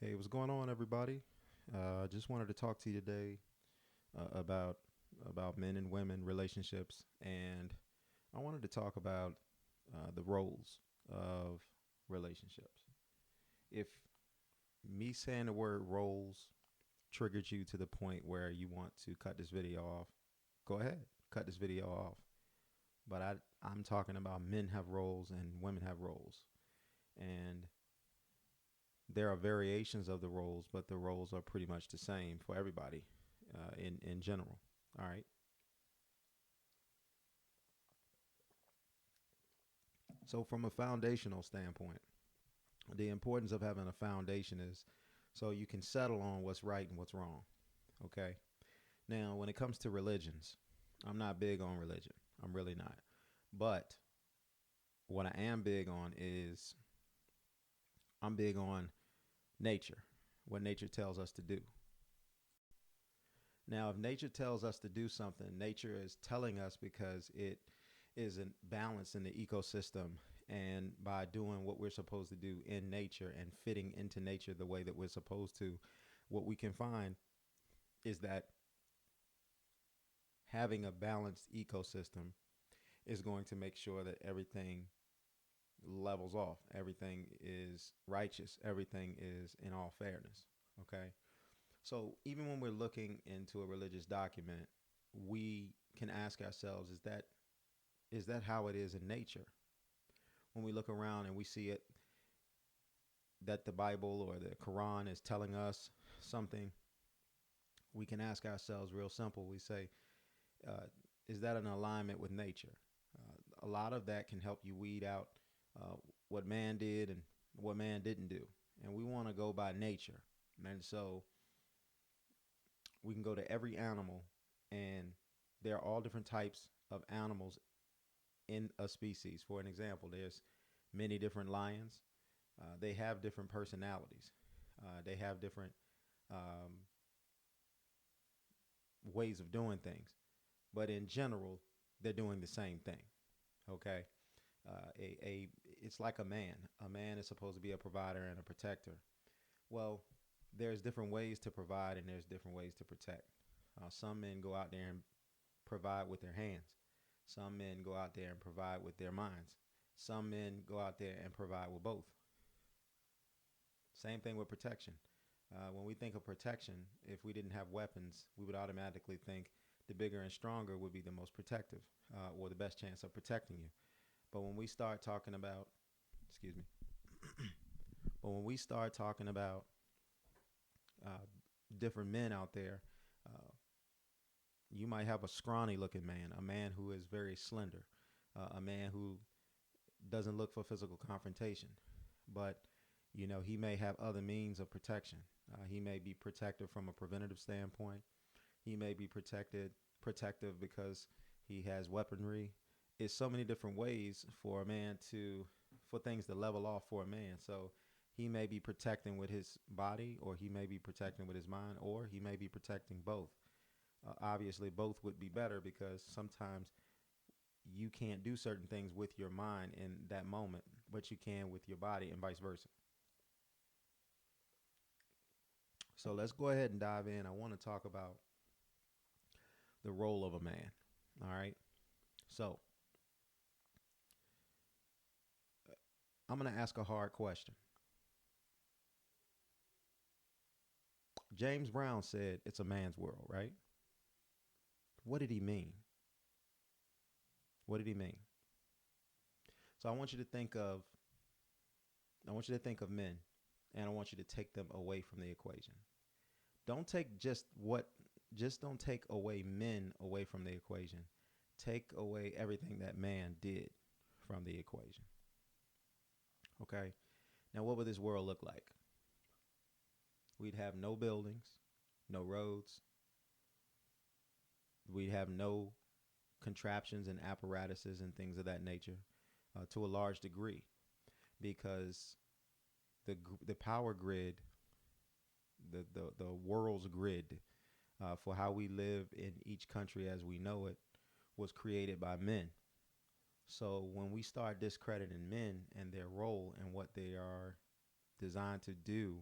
Hey, what's going on, everybody? I just wanted to talk to you today about men and women relationships, and I wanted to talk about the roles of relationships. If me saying the word roles triggered you to the point where you want to cut this video off, go ahead, cut this video off. But I'm talking about men have roles and women have roles, and there are variations of the roles, but the roles are pretty much the same for everybody in general. All right. So, from a foundational standpoint, the importance of having a foundation is so you can settle on what's right and what's wrong. Okay. Now, when it comes to religions, I'm not big on religion. I'm really not. But what I am big on is I'm big on nature, what nature tells us to do. Now, if nature tells us to do something, nature is telling us because it is a balance in the ecosystem. And by doing what we're supposed to do in nature and fitting into nature the way that we're supposed to, what we can find is that having a balanced ecosystem is going to make sure that everything levels off, everything is righteous, everything is in all fairness. Okay. So even when we're looking into a religious document, we can ask ourselves, is that how it is in nature? When we look around and we see it that the Bible or the Quran is telling us something, we can ask ourselves real simple. We say, uh, is that in alignment with nature? A lot of that can help you weed out uh, what man did and what man didn't do. And we want to go by nature. And so we can go to every animal, and there are all different types of animals in a species. For an example, there's many different lions. They have different personalities. They have different um, ways of doing things, but in general, they're doing the same thing. Okay, a it's like a man. A man is supposed to be a provider and a protector. Well, there's different ways to provide and there's different ways to protect. Some men go out there and provide with their hands. Some men go out there and provide with their minds. Some men go out there and provide with both. Same thing with protection. When we think of protection, if we didn't have weapons, we would automatically think the bigger and stronger would be the most protective or the best chance of protecting you. But when we start talking about, excuse me, but when we start talking about uh, different men out there, uh, you might have a scrawny looking man, a man who is very slender, a man who doesn't look for physical confrontation, but he may have other means of protection. He may be protective from a preventative standpoint. He may be protective because he has weaponry. It's so many different ways for a man for things to level off for a man. So he may be protecting with his body, or he may be protecting with his mind, or he may be protecting both. Obviously, both would be better because sometimes you can't do certain things with your mind in that moment, but you can with your body and vice versa. So let's go ahead and dive in. I want to talk about the role of a man. All right. So I'm going to ask a hard question. James Brown said it's a man's world, right? What did he mean? What did he mean? So I want you to think of men, and I want you to take them away from the equation. Don't take just don't take away men away from the equation. Take away everything that man did from the equation. Okay? Now what would this world look like? We'd have no buildings, no roads. We'd have no contraptions and apparatuses and things of that nature to a large degree because the power grid, the world's grid for how we live in each country as we know it was created by men. So when we start discrediting men and their role and what they are designed to do,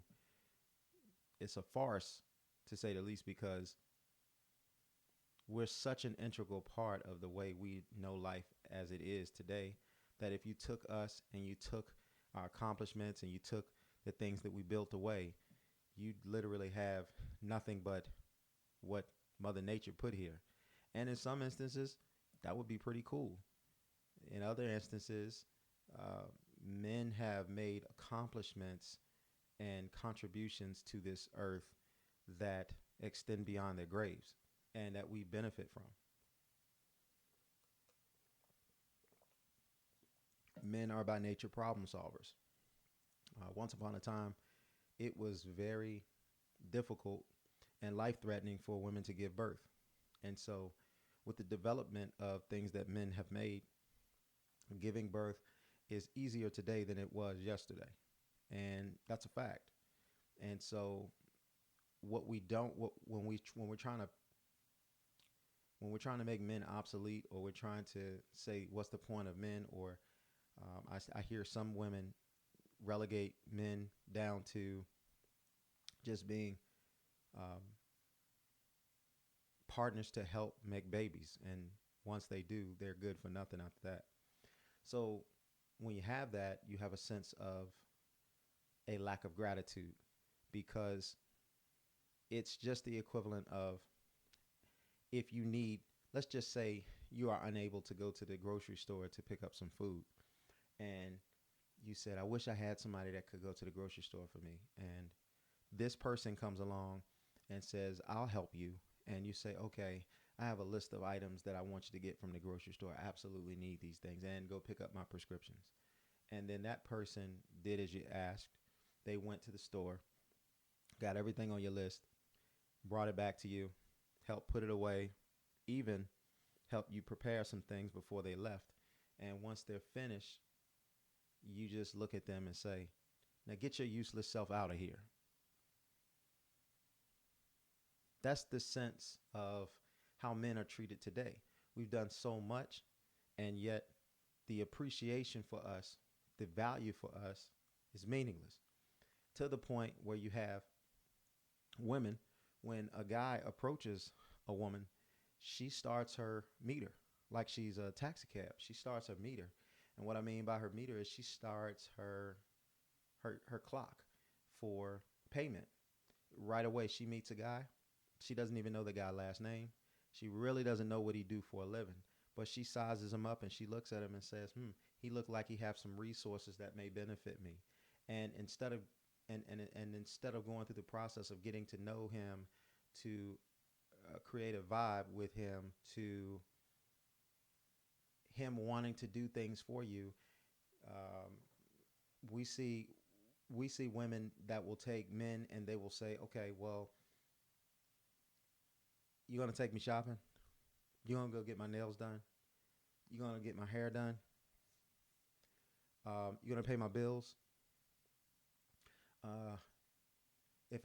it's a farce, to say the least, because we're such an integral part of the way we know life as it is today, that if you took us and you took our accomplishments and you took the things that we built away, you'd literally have nothing but what Mother Nature put here. And in some instances, that would be pretty cool. In other instances, uh, men have made accomplishments and contributions to this earth that extend beyond their graves and that we benefit from. Men are by nature problem solvers. Once upon a time, it was very difficult and life threatening for women to give birth. And so, with the development of things that men have made, giving birth is easier today than it was yesterday. And that's a fact. And so, what we don't, what, when we're trying to make men obsolete, or we're trying to say what's the point of men, or I hear some women relegate men down to just being um, partners to help make babies, and once they do, they're good for nothing after that. So when you have that, you have a sense of a lack of gratitude, because it's just the equivalent of, if you need, let's just say you are unable to go to the grocery store to pick up some food, and you said, I wish I had somebody that could go to the grocery store for me. And this person comes along and says, I'll help you. And you say, okay, I have a list of items that I want you to get from the grocery store. I absolutely need these things, and go pick up my prescriptions. And then that person did as you asked. They went to the store, got everything on your list, brought it back to you, helped put it away, even helped you prepare some things before they left. And once they're finished, you just look at them and say, now get your useless self out of here. That's the sense of how men are treated today. We've done so much, and yet the appreciation for us, the value for us, is meaningless, to the point where you have women, when a guy approaches a woman, she starts her meter like she's a taxi cab. She starts her meter. And what I mean by her meter is she starts her clock for payment. Right away, she meets a guy. She doesn't even know the guy's last name. She really doesn't know what he do for a living. But she sizes him up and she looks at him and says, he looked like he have some resources that may benefit me. And instead of going through the process of getting to know him, to create a vibe with him, to him wanting to do things for you, um, we see women that will take men and they will say, okay, well, you're gonna take me shopping, you're gonna go get my nails done, you're gonna get my hair done, you're gonna pay my bills. Uh, if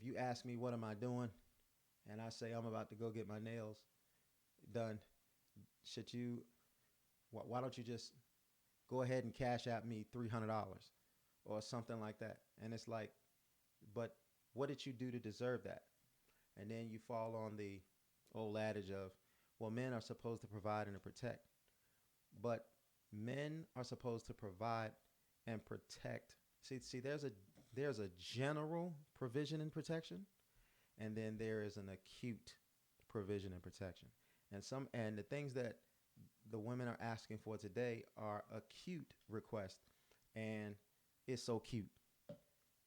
you ask me what am I doing, and I say I'm about to go get my nails done, should you? Why don't you just go ahead and cash out me $300 or something like that? And it's like, but what did you do to deserve that? And then you fall on the old adage of, well, men are supposed to provide and to protect, but men are supposed to provide and protect. There's a general provision and protection, and then there is an acute provision and protection. And the things that the women are asking for today are acute requests, and it's so cute.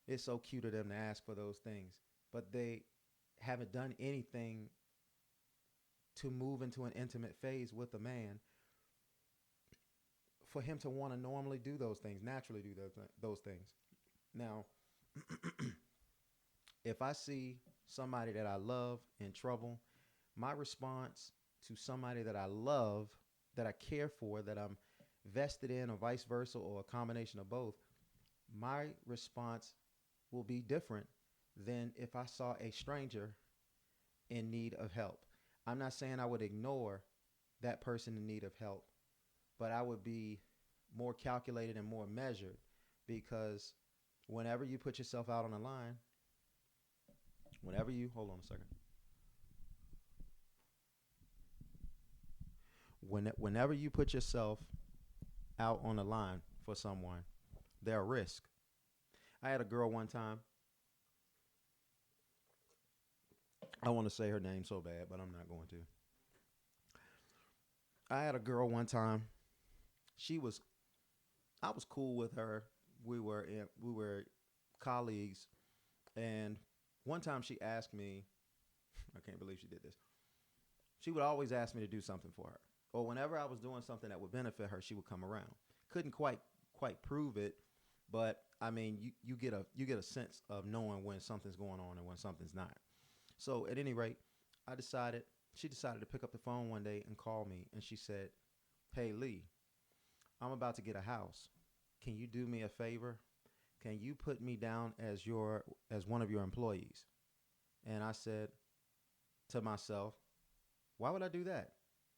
It's so cute of them to ask for those things, but they haven't done anything to move into an intimate phase with a man for him to want to normally do those things, naturally do those things. Now, if I see somebody that I love in trouble, my response to somebody that I love, that I care for, that I'm vested in, or vice versa, or a combination of both, my response will be different than if I saw a stranger in need of help. I'm not saying I would ignore that person in need of help, but I would be more calculated and more measured, because Whenever you put yourself out on the line, whenever you, hold on a second, whenever you put yourself out on the line for someone, there are risks. I had a girl one time. I want to say her name so bad, but I'm not going to. I had a girl one time. She was, I was cool with her. We were colleagues, and one time she asked me, I can't believe she did this. She would always ask me to do something for her, or whenever I was doing something that would benefit her, she would come around. Couldn't quite prove it, but I mean, you get a sense of knowing when something's going on and when something's not. So at any rate, I decided she decided to pick up the phone one day and call me, and she said, "Hey Lee, I'm about to get a house. Can you do me a favor? Can you put me down as one of your employees?" And I said to myself, "Why would I do that?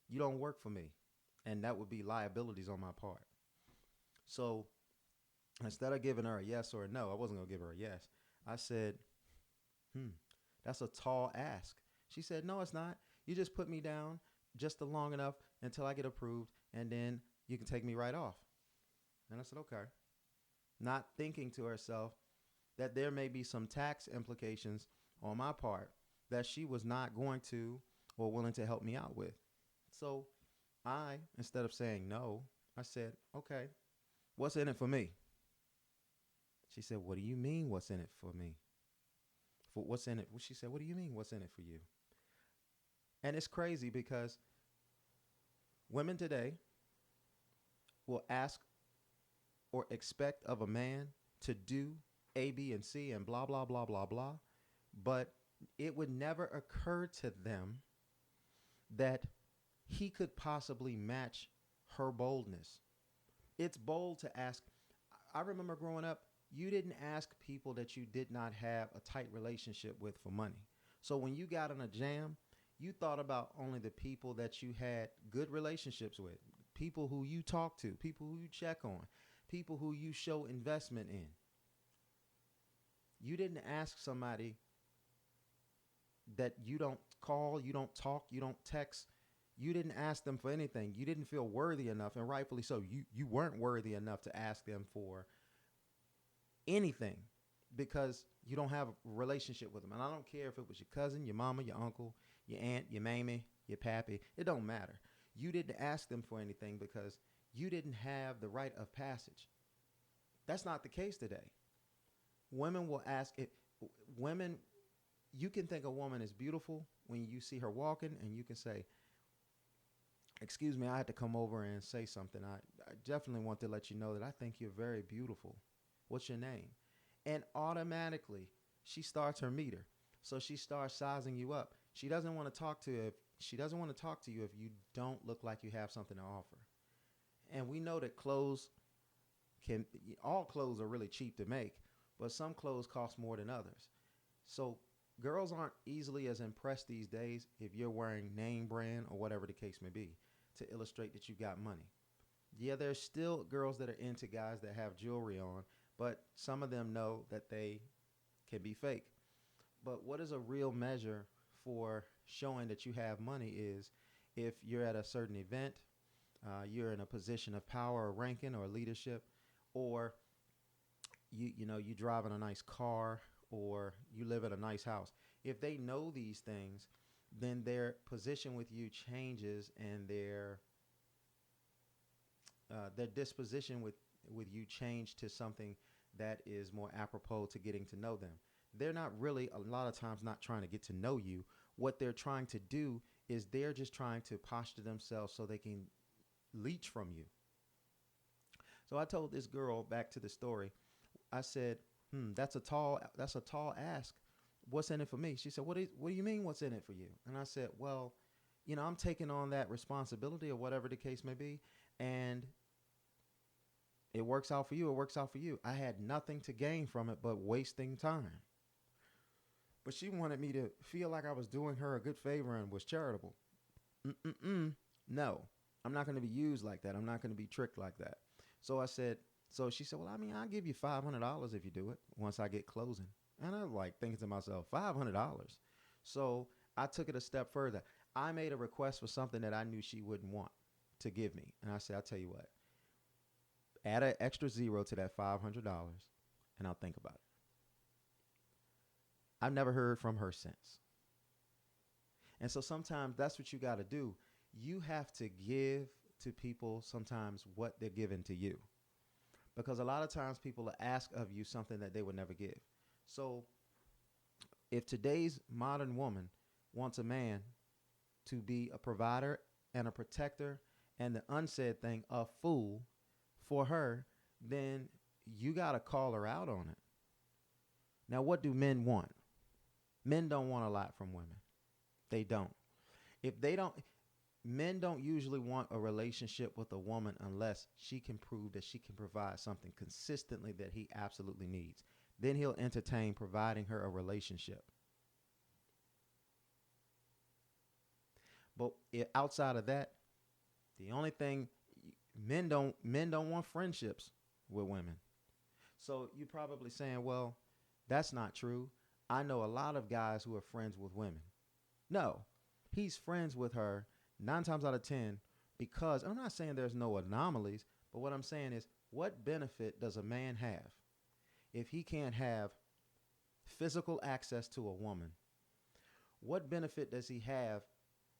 You don't work for me." And that would be liabilities on my part. So instead of giving her a yes or a no, I wasn't going to give her a yes. I said, hmm, that's a tall ask. She said, "No, it's not. You just put me down just long enough until I get approved, and then you can take me right off." And I said, "Okay." Not thinking to herself that there may be some tax implications on my part that she was not going to or willing to help me out with. So instead of saying no, I said, "Okay, what's in it for me?" She said, "What do you mean, what's in it for me? For what's in it?" She said, "What do you mean, what's in it for you?" And it's crazy because women today will ask or expect of a man to do A, B, and C and blah, blah, blah, blah, blah. But it would never occur to them that he could possibly match her boldness. It's bold to ask. I remember growing up, you didn't ask people that you did not have a tight relationship with for money. So when you got in a jam, you thought about only the people that you had good relationships with, people who you talk to, people who you check on, people who you show investment in. You didn't ask somebody that you don't call, you don't talk, you don't text. You didn't ask them for anything. You didn't feel worthy enough, and rightfully so. You weren't worthy enough to ask them for anything because you don't have a relationship with them. And I don't care if it was your cousin, your mama, your uncle, your aunt, your mammy, your pappy. It don't matter. You didn't ask them for anything because you didn't have the rite of passage. That's not the case today. Women will ask it. Women, you can think a woman is beautiful when you see her walking, and you can say, "Excuse me, I had to come over and say something. I definitely want to let you know that I think you're very beautiful. What's your name?" And automatically, she starts her meter. So she starts sizing you up. She doesn't want to talk to you if you don't look like you have something to offer. And we know that can all clothes are really cheap to make, but some clothes cost more than others. So girls aren't easily as impressed these days if you're wearing name brand or whatever the case may be to illustrate that you got money. Yeah, there's still girls that are into guys that have jewelry on, but some of them know that they can be fake. But what is a real measure for showing that you have money is if you're at a certain event, you're in a position of power or ranking or leadership, or you drive in a nice car, or you live in a nice house. If they know these things, then their position with you changes, and their disposition with you change to something that is more apropos to getting to know them. They're not really a lot of times not trying to get to know you. What they're trying to do is they're just trying to posture themselves so they can leech from you. So I told this girl, back to the story, I said, that's a tall ask. What's in it for me?" She said, what do you mean what's in it for you?" And I said, "Well, I'm taking on that responsibility or whatever the case may be. And it works out for you. It works out for you. I had nothing to gain from it but wasting time. But she wanted me to feel like I was doing her a good favor and was charitable. Mm-mm-mm. No, I'm not going to be used like that. I'm not going to be tricked like that. So I said, So she said, well, I mean, I'll give you $500 if you do it once I get closing. And I'm like thinking to myself, $500. So I took it a step further. I made a request for something that I knew she wouldn't want to give me. And I said, I'll tell you what, add an extra zero to that $500 and I'll think about it. I've never heard from her since. And so sometimes that's what you got to do. You have to give to people sometimes what they're giving to you. Because a lot of times people will ask of you something that they would never give. So if today's modern woman wants a man to be a provider and a protector and the unsaid thing, a fool for her, then you got to call her out on it. Now, what do men want? Men don't want a lot from women. They don't. If they don't, Men don't usually want a relationship with a woman unless she can prove that she can provide something consistently that he absolutely needs. Then he'll entertain providing her a relationship. But outside of that, the only thing men don't want friendships with women. So you're probably saying, well, that's not true. I know a lot of guys who are friends with women. No, he's friends with her 9 times out of 10 because I'm not saying there's no anomalies, but what I'm saying is what benefit does a man have if he can't have physical access to a woman? What benefit does he have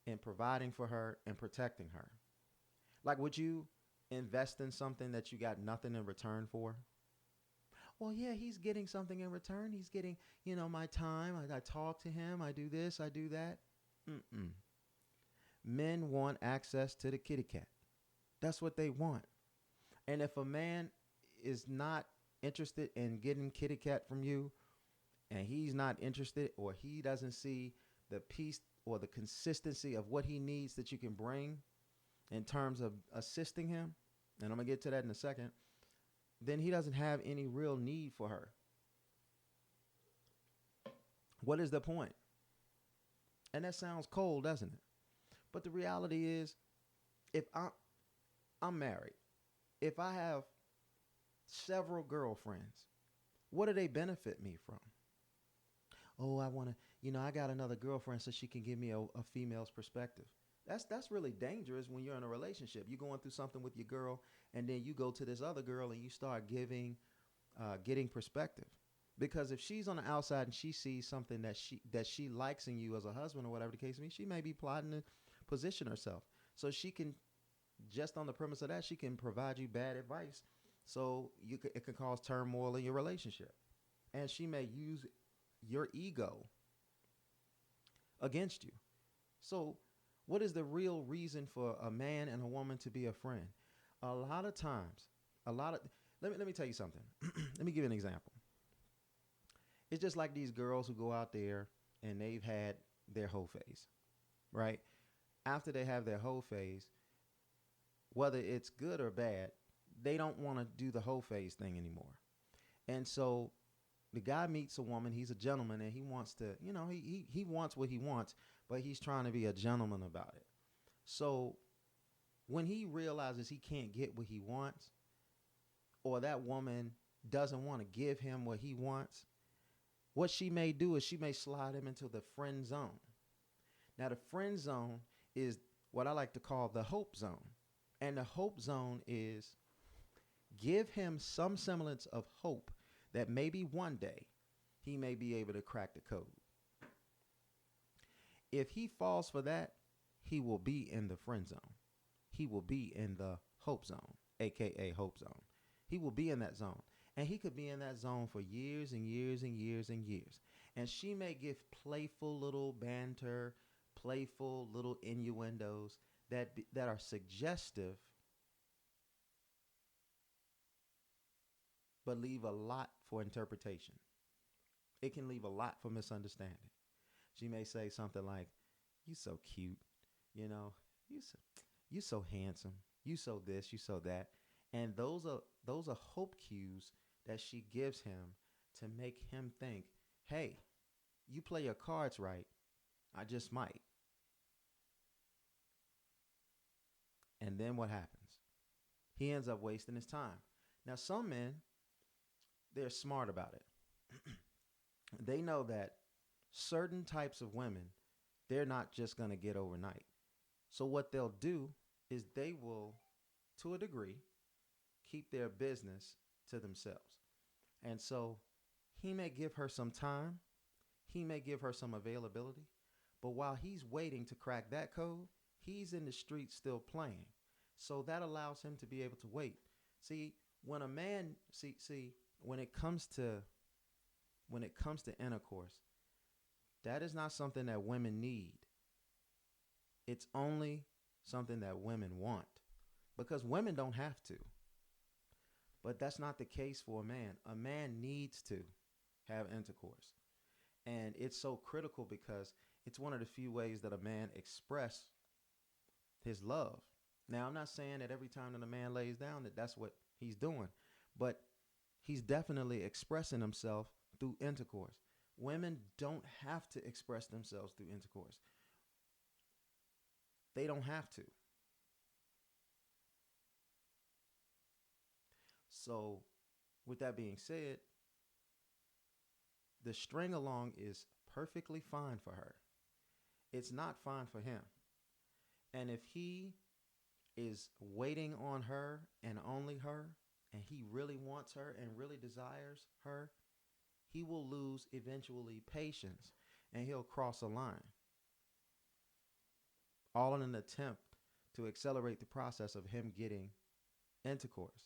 in providing for her and protecting her? Like, would you invest in something that you got nothing in return for? Well, yeah, he's getting something in return. He's getting, my time. I talk to him. I do this. I do that. Mm-mm. Men want access to the kitty cat. That's what they want. And if a man is not interested in getting kitty cat from you, and he's not interested or he doesn't see the piece or the consistency of what he needs that you can bring in terms of assisting him, and I'm going to get to that in a second, then he doesn't have any real need for her. What is the point? And that sounds cold, doesn't it? But the reality is, if I'm married, if I have several girlfriends, what do they benefit me from? Oh, I want to, I got another girlfriend so she can give me a female's perspective. That's really dangerous when you're in a relationship. You're going through something with your girl, and then you go to this other girl and you start getting perspective. Because if she's on the outside and she sees something that she likes in you as a husband or whatever the case may be, she may be plotting to position herself. So she can, just on the premise of that, she can provide you bad advice. So it can cause turmoil in your relationship. And she may use your ego against you. So what is the real reason for a man and a woman to be a friend? A lot of times, let me tell you something. Let me give you an example. It's just like these girls who go out there and they've had their whole phase, right? After they have their whole phase, whether it's good or bad, they don't want to do the whole phase thing anymore. And so the guy meets a woman, he's a gentleman, and he wants to, he wants what he wants, but he's trying to be a gentleman about it. So when he realizes he can't get what he wants, or that woman doesn't want to give him what he wants, what she may do is she may slide him into the friend zone. Now, the friend zone is what I like to call the hope zone. And the hope zone is give him some semblance of hope that maybe one day he may be able to crack the code. If he falls for that, he will be in the friend zone. He will be in the hope zone, aka hope zone. He will be in that zone. And he could be in that zone for years and years and years and years. And she may give playful little banter, playful little innuendos that are suggestive, but leave a lot for interpretation. It can leave a lot for misunderstanding. She may say something like, "You so cute, you know, you so handsome, you so this, you so that," and those are hope cues that she gives him to make him think, "Hey, you play your cards right, I just might." And then what happens? He ends up wasting his time. Now, some men, they're smart about it. They know that certain types of women, they're not just going to get overnight. So, what they'll do is they will, to a degree, keep their business to themselves. And so, he may give her some time, he may give her some availability, but while he's waiting to crack that code, he's in the street still playing. So that allows him to be able to wait. See, when a man see when it comes to intercourse, that is not something that women need. It's only something that women want because women don't have to. But that's not the case for a man. A man needs to have intercourse. And it's so critical because it's one of the few ways that a man express his love. Now, I'm not saying that every time that a man lays down that that's what he's doing, but he's definitely expressing himself through intercourse. Women don't have to express themselves through intercourse. They don't have to. So, with that being said, the string along is perfectly fine for her. It's not fine for him. And if he is waiting on her and only her, and he really wants her and really desires her, he will lose eventually patience and he'll cross a line. All in an attempt to accelerate the process of him getting intercourse.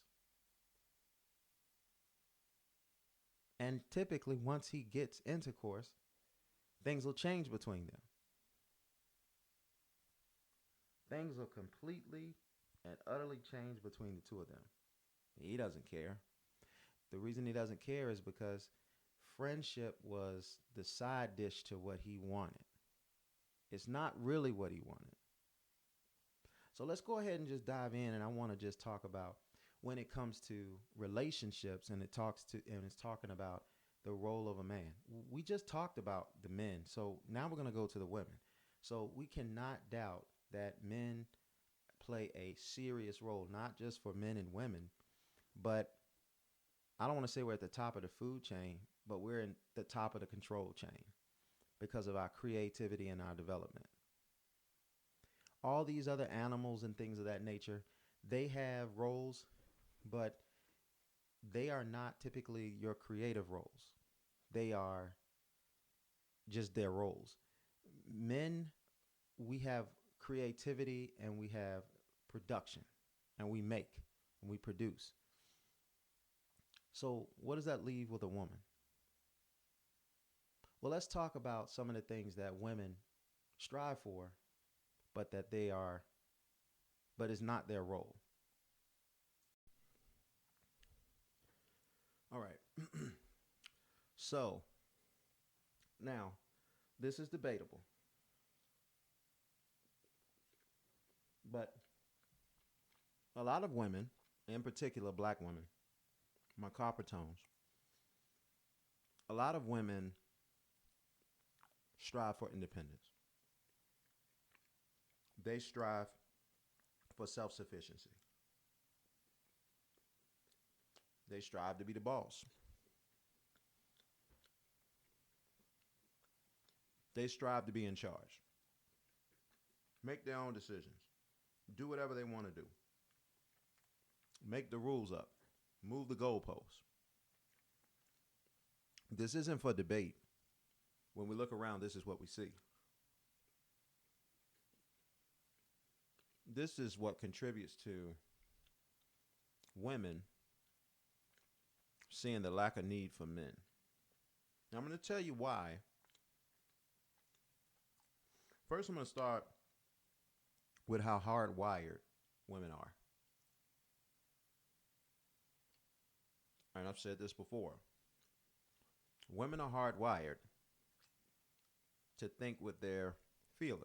And typically, once he gets intercourse, things will change between them. Things will completely and utterly change between the two of them. He doesn't care. The reason he doesn't care is because friendship was the side dish to what he wanted. It's not really what he wanted. So let's go ahead and just dive in, and I want to just talk about when it comes to relationships, and it's talking about the role of a man. We just talked about the men, so now we're going to go to the women. So we cannot doubt that men play a serious role, not just for men and women, but I don't want to say we're at the top of the food chain, but we're in the top of the control chain because of our creativity and our development. All these other animals and things of that nature, they have roles, but they are not typically your creative roles. They are just their roles. Men, we have creativity and we have production, and we make and we produce. So what does that leave with a woman? Well, let's talk about some of the things that women strive for, but is not their role. All right. So now this is debatable, but a lot of women, in particular black women, my copper tones, a lot of women strive for independence. They strive for self-sufficiency. They strive to be the boss. They strive to be in charge. Make their own decisions. Do whatever they want to do. Make the rules up. Move the goalposts. This isn't for debate. When we look around, this is what we see. This is what contributes to women seeing the lack of need for men. Now, I'm going to tell you why. First, I'm going to start with how hardwired women are. And I've said this before. Women are hardwired to think with their feelings.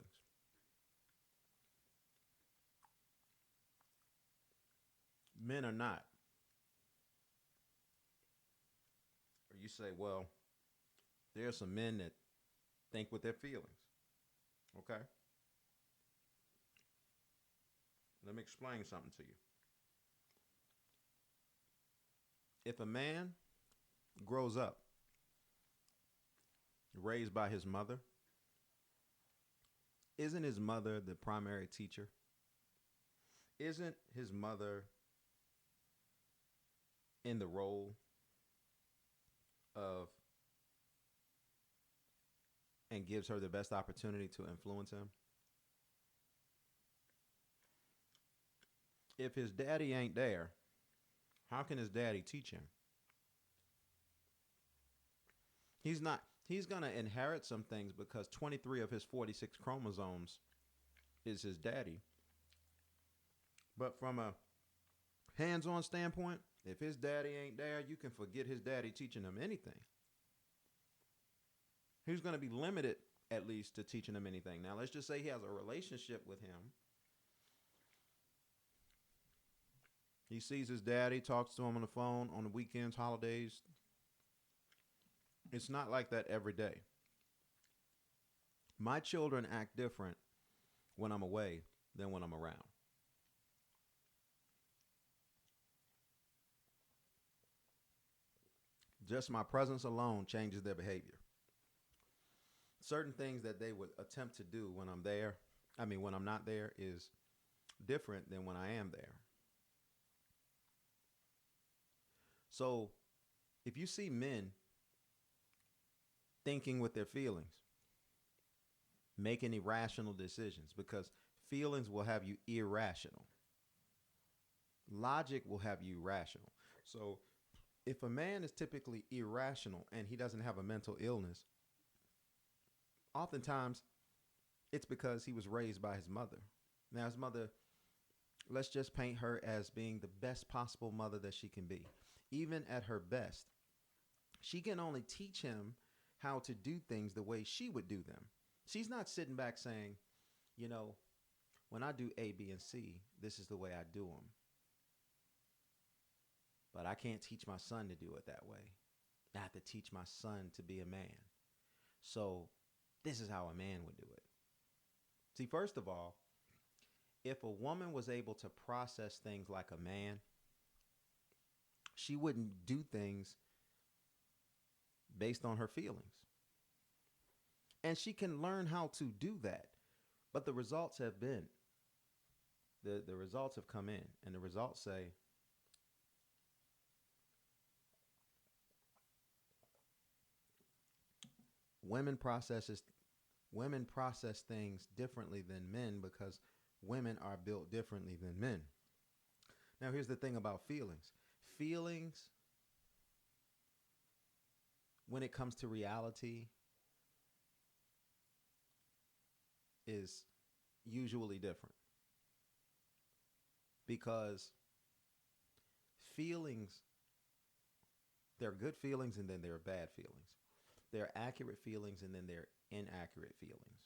Men are not. Or you say, well, there are some men that think with their feelings. Okay? Let me explain something to you. If a man grows up raised by his mother, isn't his mother the primary teacher? Isn't his mother in the role of and gives her the best opportunity to influence him? If his daddy ain't there, how can his daddy teach him? He's not. He's going to inherit some things because 23 of his 46 chromosomes is his daddy. But from a hands-on standpoint, if his daddy ain't there, you can forget his daddy teaching him anything. He's going to be limited, at least, to teaching him anything. Now, let's just say he has a relationship with him. He sees his daddy, talks to him on the phone on the weekends, holidays. It's not like that every day. My children act different when I'm away than when I'm around. Just my presence alone changes their behavior. Certain things that they would attempt to do when I'm there, when I'm not there, is different than when I am there. So if you see men thinking with their feelings, making irrational decisions, because feelings will have you irrational, logic will have you rational. So if a man is typically irrational and he doesn't have a mental illness, oftentimes it's because he was raised by his mother. Now, his mother, let's just paint her as being the best possible mother that she can be. Even at her best, she can only teach him how to do things the way she would do them. She's not sitting back saying, when I do A, B, and C, this is the way I do them. But I can't teach my son to do it that way. I have to teach my son to be a man. So this is how a man would do it. See, first of all, if a woman was able to process things like a man, she wouldn't do things based on her feelings. And she can learn how to do that. But the results have been, the results have come in, and the results say, women process things differently than men because women are built differently than men. Now, here's the thing about feelings. Feelings, when it comes to reality, is usually different. Because feelings, there are good feelings and then there are bad feelings. There are accurate feelings and then there are inaccurate feelings.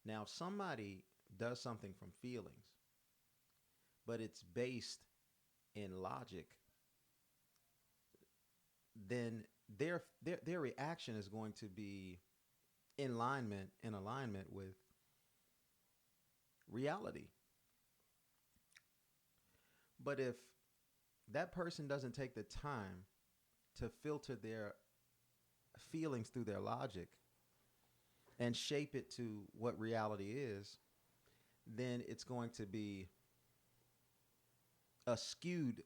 Now, if somebody does something from feelings, but it's based in logic, then their reaction is going to be in alignment with reality. But if that person doesn't take the time to filter their feelings through their logic and shape it to what reality is, then it's going to be a skewed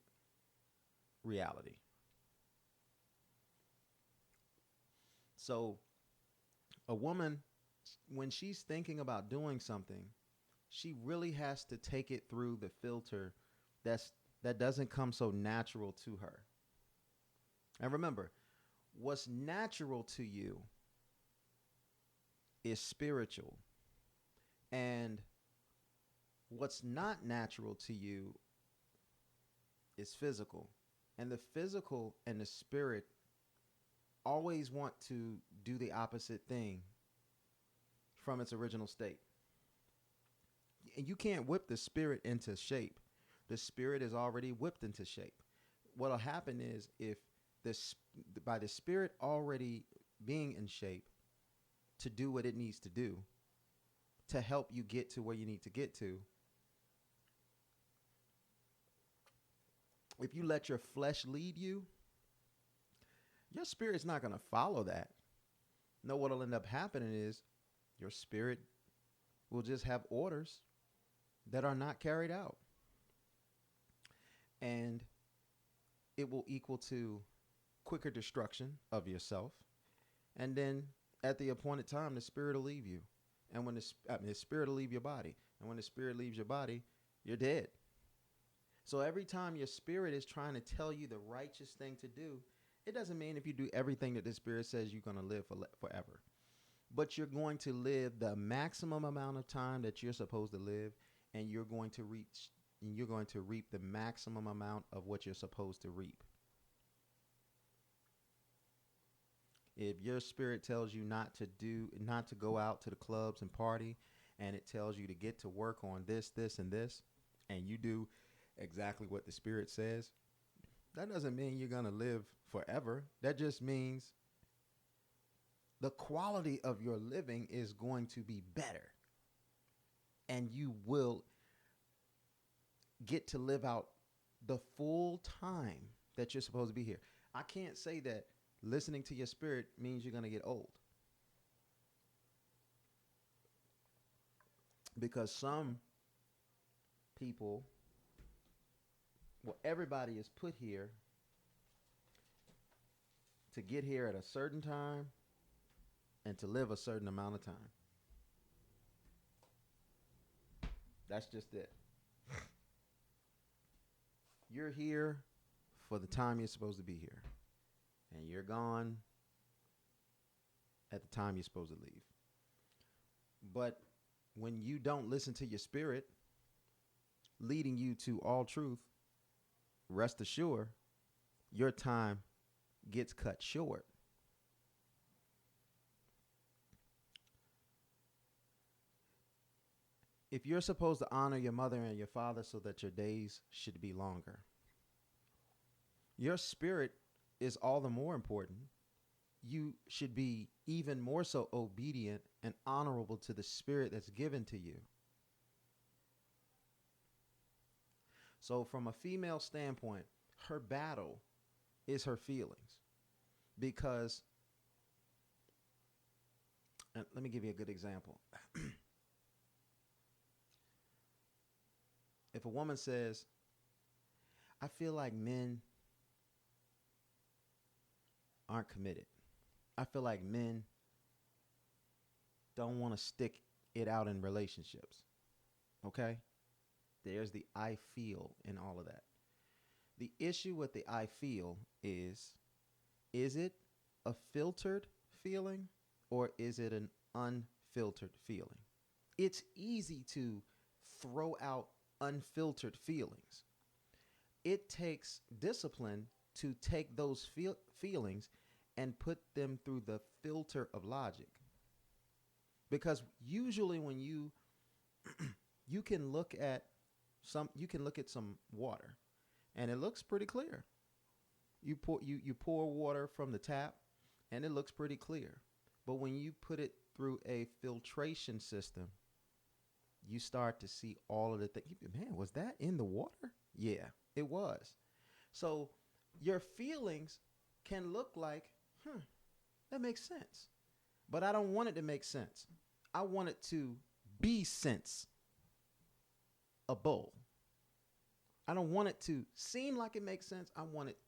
reality. So a woman, when she's thinking about doing something, she really has to take it through the filter that doesn't come so natural to her. And remember, what's natural to you is spiritual. And what's not natural to you is physical. And the physical and the spirit always want to do the opposite thing from its original state. And you can't whip the spirit into shape. The spirit is already whipped into shape. What'll happen is if by the spirit already being in shape to do what it needs to do, to help you get to where you need to get to, if you let your flesh lead you, your spirit's not going to follow that. No, what'll end up happening is your spirit will just have orders that are not carried out. And it will equal to quicker destruction of yourself. And then at the appointed time, the spirit will leave you. And when the spirit will leave your body. And when the spirit leaves your body, you're dead. So every time your spirit is trying to tell you the righteous thing to do, it doesn't mean if you do everything that the spirit says you're going to live forever. But you're going to live the maximum amount of time that you're supposed to live, and you're going to reap the maximum amount of what you're supposed to reap. If your spirit tells you not to go out to the clubs and party, and it tells you to get to work on this, this, and this, and you do exactly what the spirit says, that doesn't mean you're going to live forever. That just means the quality of your living is going to be better. And you will get to live out the full time that you're supposed to be here. I can't say that listening to your spirit means you're going to get old. Because some people, well, everybody is put here to get here at a certain time and to live a certain amount of time. That's just it. You're here for the time you're supposed to be here. And you're gone at the time you're supposed to leave. But when you don't listen to your spirit, leading you to all truth, rest assured, your time gets cut short. If you're supposed to honor your mother and your father so that your days should be longer, your spirit is all the more important. You should be even more so obedient and honorable to the spirit that's given to you. So from a female standpoint, her battle is her feelings. Because, and let me give you a good example. If a woman says, I feel like men aren't committed. I feel like men don't want to stick it out in relationships. Okay? There's the I feel in all of that. The issue with the I feel is it a filtered feeling or is it an unfiltered feeling? It's easy to throw out unfiltered feelings. It takes discipline to take those feelings and put them through the filter of logic. Because usually when you can look at some water and it looks pretty clear. You pour water from the tap and it looks pretty clear. But when you put it through a filtration system, you start to see all of the things. Man, was that in the water? Yeah, it was. So your feelings can look like, that makes sense. But I don't want it to make sense. I want it to be sense. A bowl. I don't want it to seem like it makes sense. I want it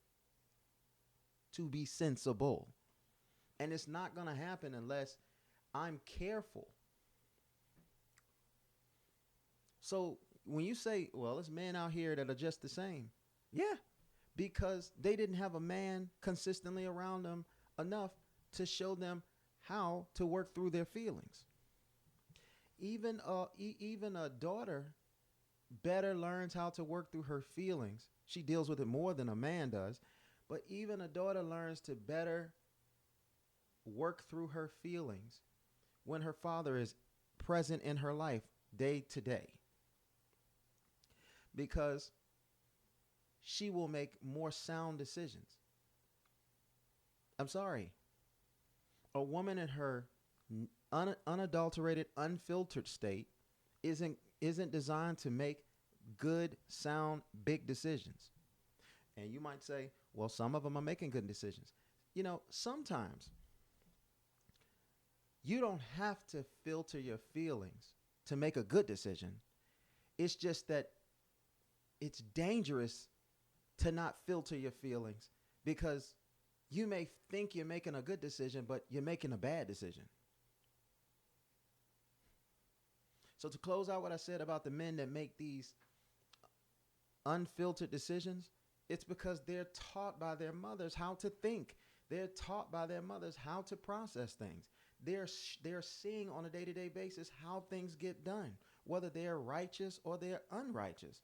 to be sensible. And it's not going to happen unless I'm careful. So when you say, well, there's men out here that are just the same. Yeah, because they didn't have a man consistently around them enough to show them how to work through their feelings. Even a daughter better learns how to work through her feelings. She deals with it more than a man does. But even a daughter learns to better work through her feelings when her father is present in her life day to day. Because she will make more sound decisions. I'm sorry. A woman in her unadulterated, unfiltered state isn't designed to make good, sound, big decisions. And you might say, well, some of them are making good decisions. Sometimes you don't have to filter your feelings to make a good decision. It's just that it's dangerous to not filter your feelings because you may think you're making a good decision, but you're making a bad decision. So to close out what I said about the men that make these unfiltered decisions, it's because they're taught by their mothers how to think. They're taught by their mothers how to process things. They're seeing on a day-to-day basis how things get done, whether they're righteous or they're unrighteous.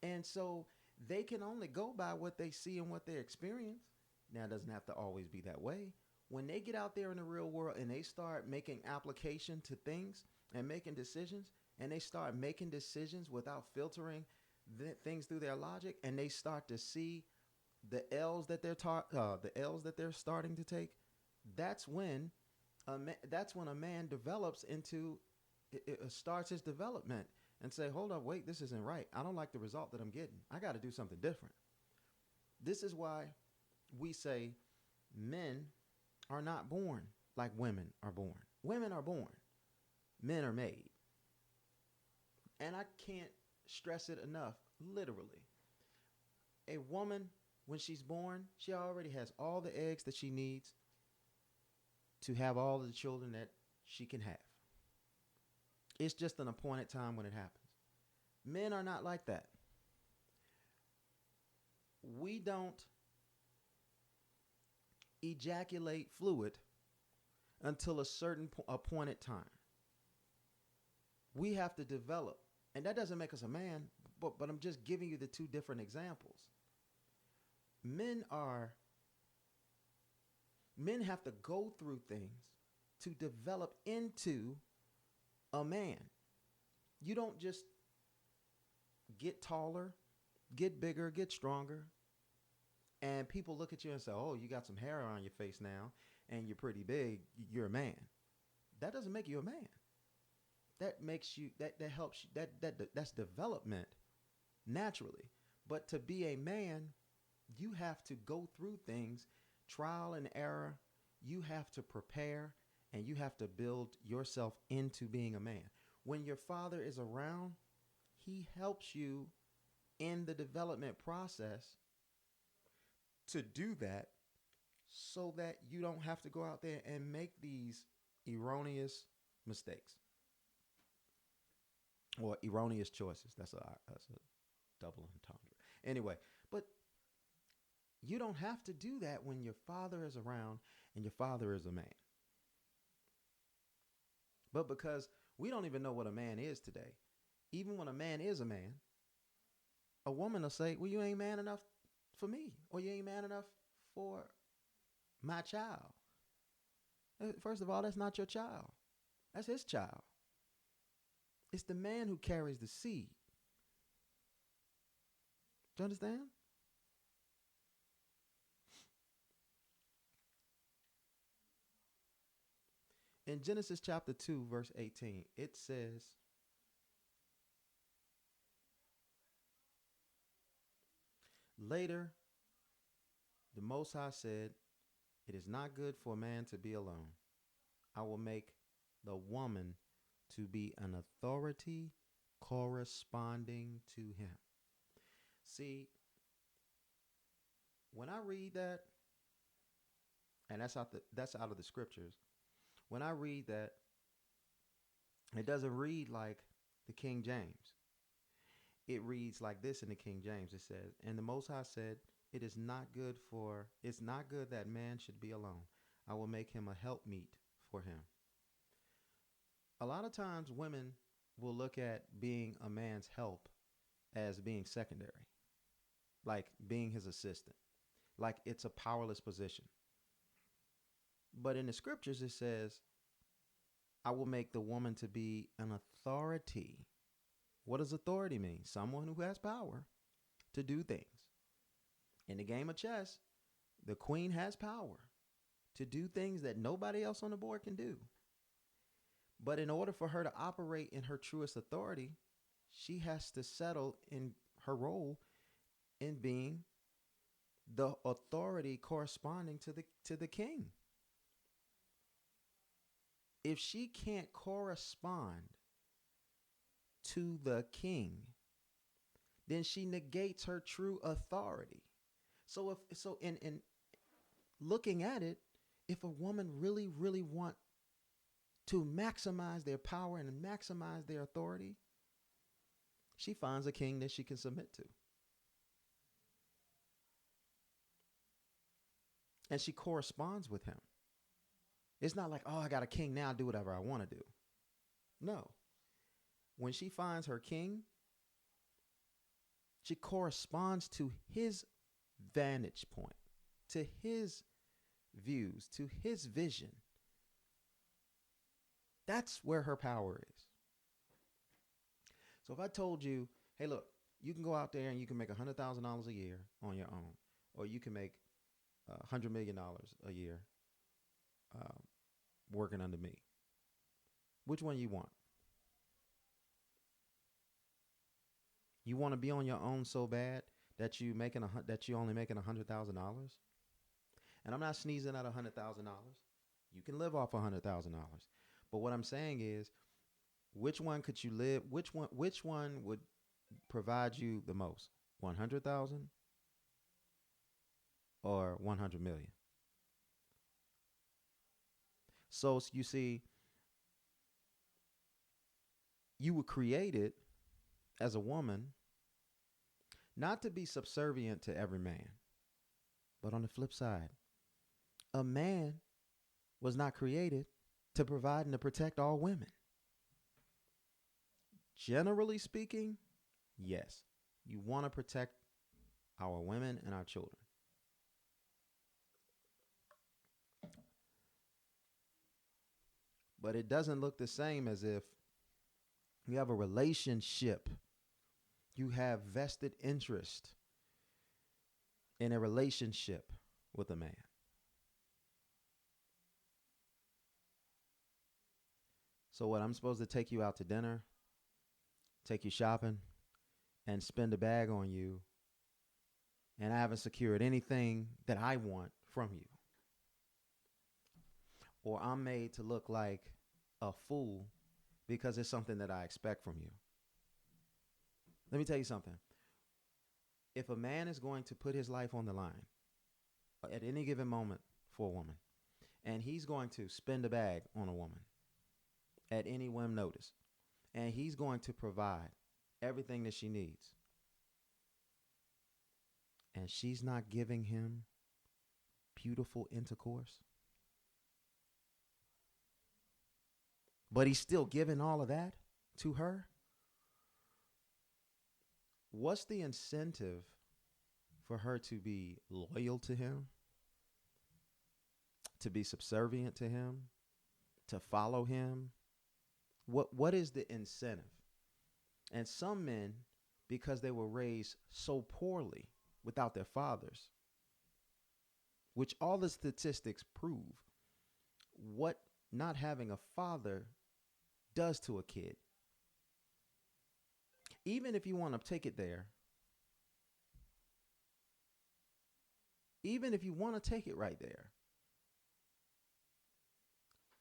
And so they can only go by what they see and what they experience. Now, it doesn't have to always be that way. When they get out there in the real world and they start making application to things and making decisions, and they start making decisions without filtering things through their logic, and they start to see the L's that they're starting to take, that's when a man develops into starts his development and say, hold up, wait, this isn't right. I don't like the result that I'm getting. I got to do something different. This is why we say men are not born like women are born. Women are born. Men are made. And I can't stress it enough, literally. A woman, when she's born, she already has all the eggs that she needs to have all the children that she can have. It's just an appointed time when it happens. Men are not like that. We don't ejaculate fluid until a certain appointed time. We have to develop. And that doesn't make us a man, but I'm just giving you the two different examples. Men have to go through things to develop into a man. You don't just get taller, get bigger, get stronger, and people look at you and say, oh, you got some hair on your face now, and you're pretty big, you're a man. That doesn't make you a man. That makes you, that helps you, that's development naturally. But to be a man, you have to go through things, trial and error. You have to prepare, and you have to build yourself into being a man. When your father is around, he helps you in the development process to do that so that you don't have to go out there and make these erroneous mistakes or erroneous choices. That's a double entendre. Anyway, but you don't have to do that when your father is around and your father is a man. But because we don't even know what a man is today, even when a man is a man, a woman will say, well, you ain't man enough for me, or you ain't man enough for my child. First of all, that's not your child. That's his child. It's the man who carries the seed. Do you understand? In Genesis chapter 2, verse 18, it says, later, the Most High said, it is not good for a man to be alone. I will make the woman to be an authority corresponding to him. See, when I read that, and that's out of the scriptures, when I read that, it doesn't read like the King James. It reads like this in the King James. It says, and the Most High said, it's not good that man should be alone. I will make him a helpmeet for him. A lot of times women will look at being a man's help as being secondary, like being his assistant, like it's a powerless position. But in the scriptures, it says, I will make the woman to be an authority. What does authority mean? Someone who has power to do things. In the game of chess, the queen has power to do things that nobody else on the board can do. But in order for her to operate in her truest authority, she has to settle in her role in being the authority corresponding to the king. If she can't correspond to the king, then she negates her true authority. So in looking at it, if a woman really want to maximize their power and maximize their authority, she finds a king that she can submit to. And she corresponds with him. It's not like, oh, I got a king now, I do whatever I want to do. No. When she finds her king, she corresponds to his vantage point, to his views, to his vision. That's where her power is. So if I told you, hey, look, you can go out there and you can make $100,000 a year on your own, or you can make $100 million a year working under me. Which one you want? You want to be on your own so bad that you only making $100,000? And I'm not sneezing at $100,000. You can live off $100,000. But what I'm saying is, which one could you live? Which one would provide you the most? 100,000 or 100 million? So you see, you were created as a woman not to be subservient to every man. But on the flip side, a man was not created to provide and to protect all women. Generally speaking, yes, you want to protect our women and our children. But it doesn't look the same as if you have a relationship. You have vested interest in a relationship with a man. So what, I'm supposed to take you out to dinner, take you shopping, and spend a bag on you, and I haven't secured anything that I want from you. Or I'm made to look like a fool because it's something that I expect from you. Let me tell you something. If a man is going to put his life on the line at any given moment for a woman, and he's going to spend a bag on a woman at any whim notice, and he's going to provide everything that she needs, and she's not giving him beautiful intercourse, but he's still giving all of that to her, what's the incentive for her to be loyal to him, to be subservient to him, to follow him? What is the incentive? And some men, because they were raised so poorly without their fathers, which all the statistics prove what not having a father does to a kid. Even if you want to take it there, even if you want to take it right there,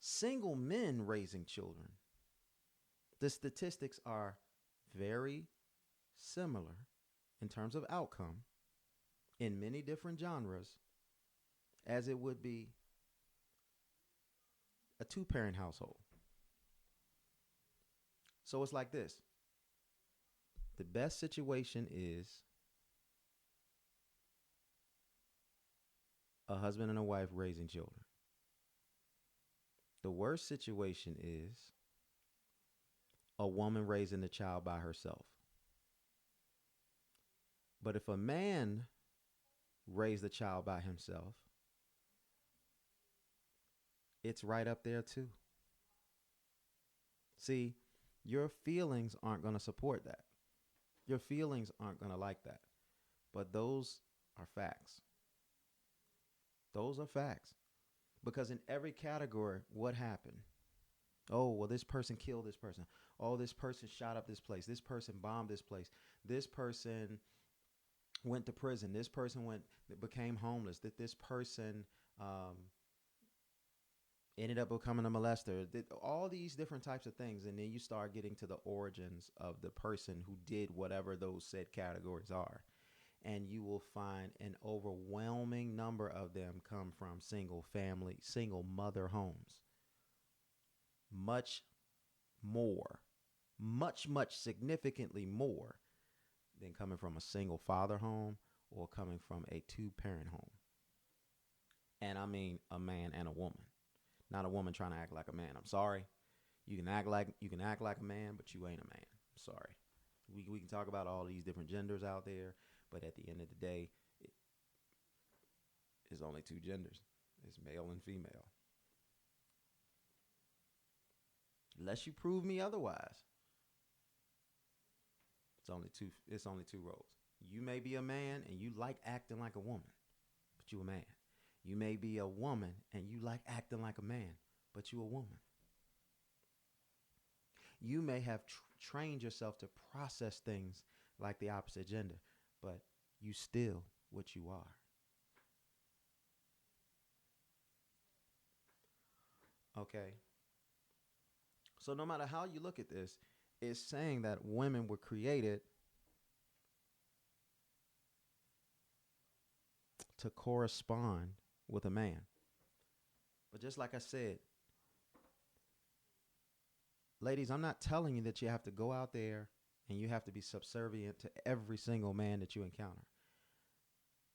single men raising children, the statistics are very similar in terms of outcome in many different genres as it would be a two-parent household. So it's like this. The best situation is a husband and a wife raising children. The worst situation is a woman raising the child by herself. But if a man raised the child by himself, it's right up there too. See, your feelings aren't going to support that. Your feelings aren't going to like that. But those are facts. Those are facts. Because in every category, what happened? Oh, well, this person killed this person. Oh, this person shot up this place. This person bombed this place. This person went to prison. This person became homeless. That this person um, ended up becoming a molester. All these different types of things, and then you start getting to the origins of the person who did whatever those said categories are, and you will find an overwhelming number of them come from single family, single mother homes. Much more, much significantly more than coming from a single father home or coming from a two-parent home. And I mean a man and a woman, not a woman trying to act like a man. I'm sorry. You can act like a man, but you ain't a man. I'm sorry. We can talk about all these different genders out there, but at the end of the day, it's only two genders. It's male and female. Unless you prove me otherwise. It's only two roles. You may be a man and you like acting like a woman, but you a man. You may be a woman and you like acting like a man, but you a woman. You may have trained yourself to process things like the opposite gender, but you still what you are. Okay. So no matter how you look at this, it's saying that women were created to correspond with a man. But just like I said, ladies, I'm not telling you that you have to go out there and you have to be subservient to every single man that you encounter.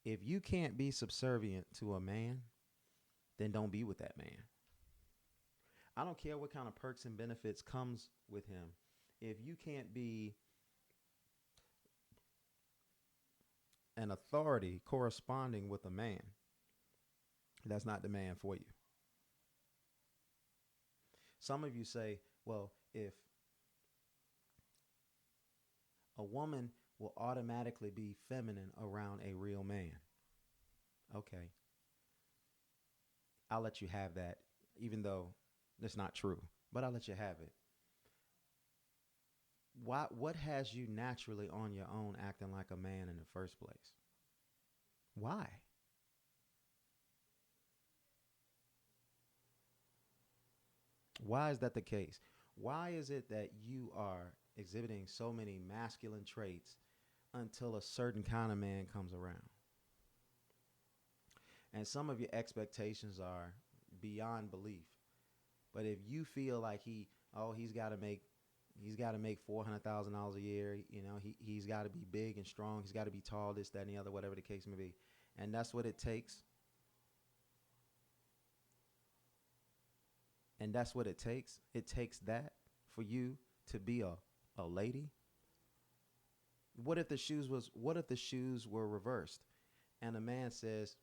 If you can't be subservient to a man, then don't be with that man. I don't care what kind of perks and benefits comes with him. If you can't be an authority corresponding with a man, that's not the man for you. Some of you say, well, if a woman will automatically be feminine around a real man. Okay. I'll let you have that, even though that's not true, but I'll let you have it. What has you naturally on your own acting like a man in the first place? Why? Why is that the case? Why is it that you are exhibiting so many masculine traits until a certain kind of man comes around? And some of your expectations are beyond belief. But if you feel like he's got to make $400,000 a year, he's got to be big and strong, he's got to be tall, this, that, and the other, whatever the case may be, and that's what it takes. And that's what it takes. It takes that for you to be a lady. What if the shoes were reversed, and a man says,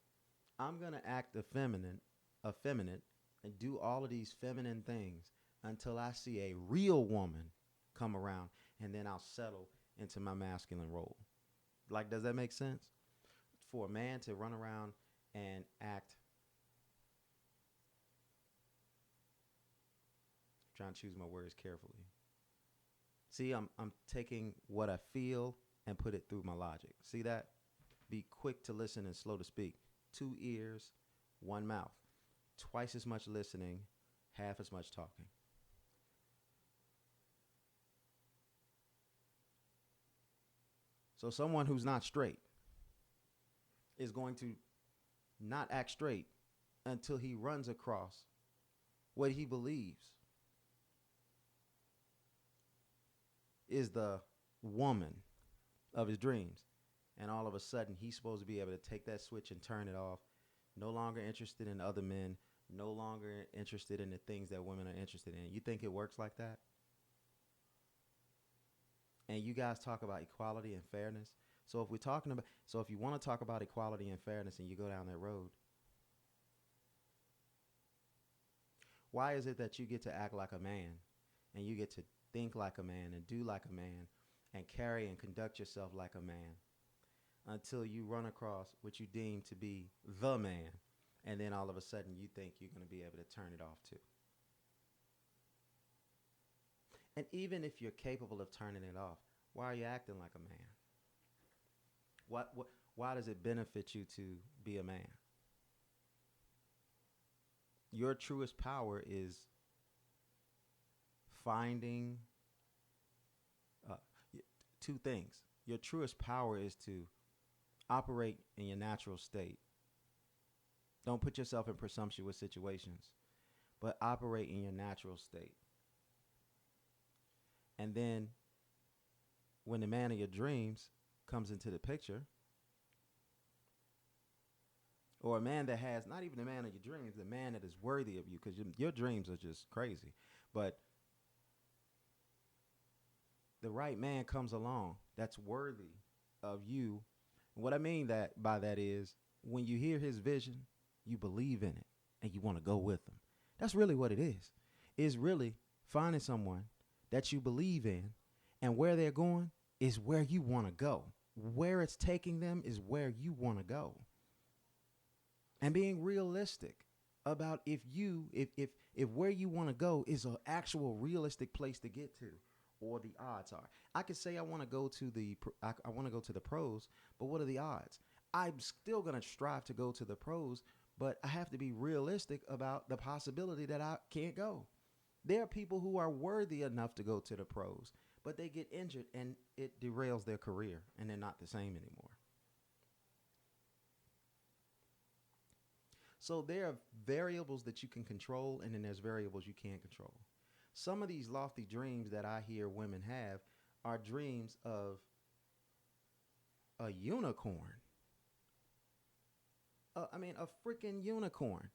I'm gonna act effeminate, and do all of these feminine things until I see a real woman come around, and then I'll settle into my masculine role. Like, does that make sense? For a man to run around and act, trying to choose my words carefully. See, I'm taking what I feel and put it through my logic. See that? Be quick to listen and slow to speak. 2 ears, 1 mouth. Twice as much listening, half as much talking. So someone who's not straight is going to not act straight until he runs across what he believes is the woman of his dreams. And all of a sudden, he's supposed to be able to take that switch and turn it off. No longer interested in other men. No longer interested in the things that women are interested in. You think it works like that? And you guys talk about equality and fairness. So if you want to talk about equality and fairness and you go down that road, why is it that you get to act like a man and you get to think like a man and do like a man and carry and conduct yourself like a man until you run across what you deem to be the man, and then all of a sudden you think you're going to be able to turn it off too? And even if you're capable of turning it off, why are you acting like a man? What why does it benefit you to be a man? Your truest power is finding uh, two things. Your truest power is to operate in your natural state. Don't put yourself in presumptuous situations, but operate in your natural state. And then when the man of your dreams comes into the picture, or a man that has, not even the man of your dreams, the man that is worthy of you, because your dreams are just crazy. But the right man comes along that's worthy of you. And what I mean that by that is when you hear his vision, you believe in it and you want to go with him. That's really what it is. It's really finding someone that you believe in, and where they're going is where you want to go. Where it's taking them is where you want to go. And being realistic about if where you want to go is an actual realistic place to get to, or the odds are. I could say I want to go to the pros, but what are the odds? I'm still going to strive to go to the pros, but I have to be realistic about the possibility that I can't go. There are people who are worthy enough to go to the pros, but they get injured and it derails their career and they're not the same anymore. So there are variables that you can control, and then there's variables you can't control. Some of these lofty dreams that I hear women have are dreams of a unicorn. A freaking unicorn.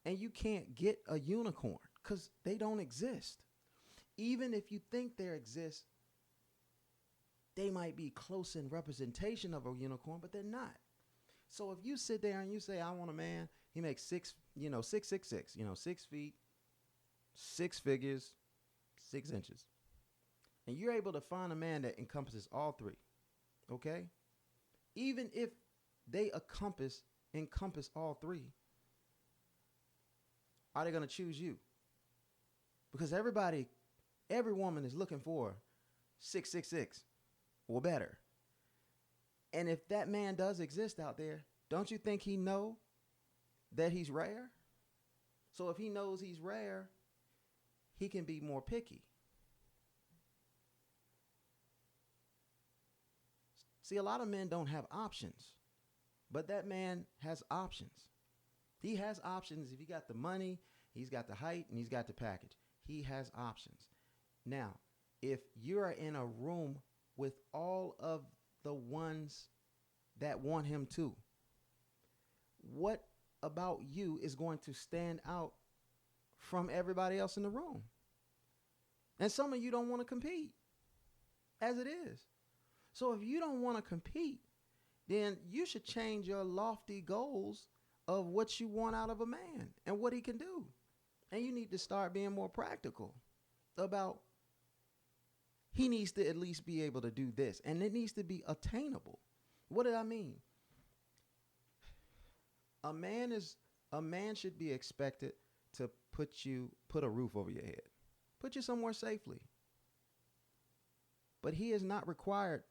And you can't get a unicorn because they don't exist. Even if you think they exist, they might be close in representation of a unicorn, but they're not. So if you sit there and you say, I want a man, he makes 6 feet, 6 figures, 6 inches. And you're able to find a man that encompasses all three. Okay? Even if they encompass all three, are they going to choose you? Because every woman is looking for 666 or better. And if that man does exist out there, don't you think he know that he's rare? So if he knows he's rare, he can be more picky. See, a lot of men don't have options, but that man has options. He has options. If he got the money, he's got the height, and he's got the package. He has options. Now, if you're in a room with all of the ones that want him too, what about you is going to stand out from everybody else in the room? And some of you don't want to compete, as it is. So if you don't want to compete, then you should change your lofty goals of what you want out of a man and what he can do. And you need to start being more practical about he needs to at least be able to do this, and it needs to be attainable. What did I mean? A man should be expected to put a roof over your head, put you somewhere safely. But he is not required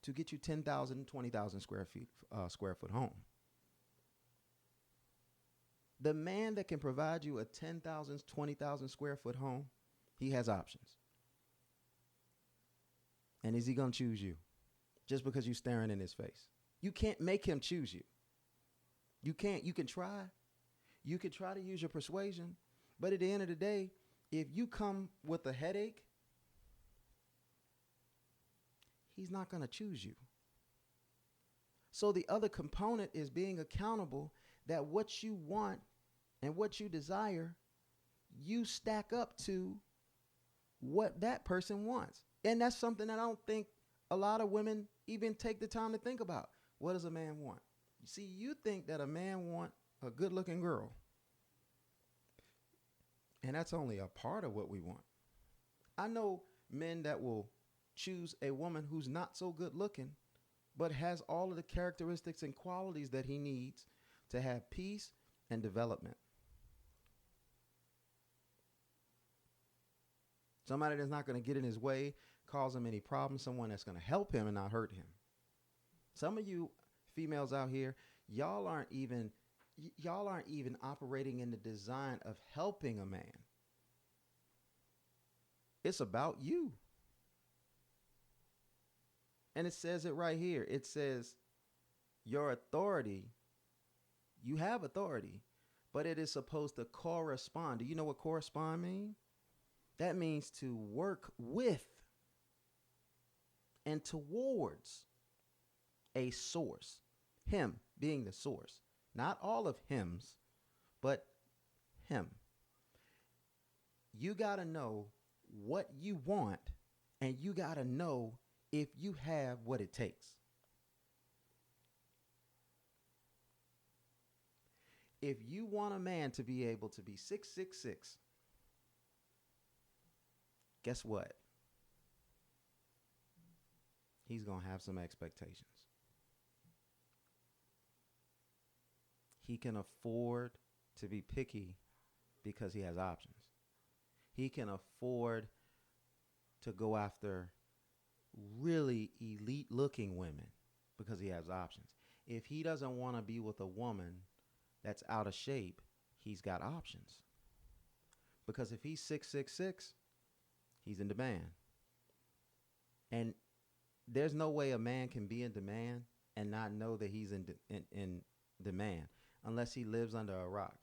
to get you 10,000, 20,000 square foot home. The man that can provide you a 10,000, 20,000 square foot home, he has options. And is he going to choose you just because you're staring in his face? You can't make him choose you. You can't. You can try. You can try to use your persuasion. But at the end of the day, if you come with a headache, he's not going to choose you. So the other component is being accountable that what you want and what you desire, you stack up to what that person wants. And that's something that I don't think a lot of women even take the time to think about. What does a man want? You see, you think that a man wants a good-looking girl. And that's only a part of what we want. I know men that will choose a woman who's not so good-looking, but has all of the characteristics and qualities that he needs to have peace and development. Somebody that's not going to get in his way, cause him any problems, someone that's going to help him and not hurt him. Some of you females out here, y'all aren't even y'all aren't even operating in the design of helping a man. It's about you. And it says it right here. It says your authority, you have authority, but it is supposed to correspond. Do you know what correspond means? That means to work with and towards a source. Him being the source. Not all of hymns, but him. You got to know what you want, and you got to know if you have what it takes. If you want a man to be able to be 6'6", guess what? He's going to have some expectations. He can afford to be picky because he has options. He can afford to go after really elite looking women because he has options. If he doesn't want to be with a woman that's out of shape, he's got options. Because if he's 6'6", he's in demand. And there's no way a man can be in demand and not know that he's in demand unless he lives under a rock.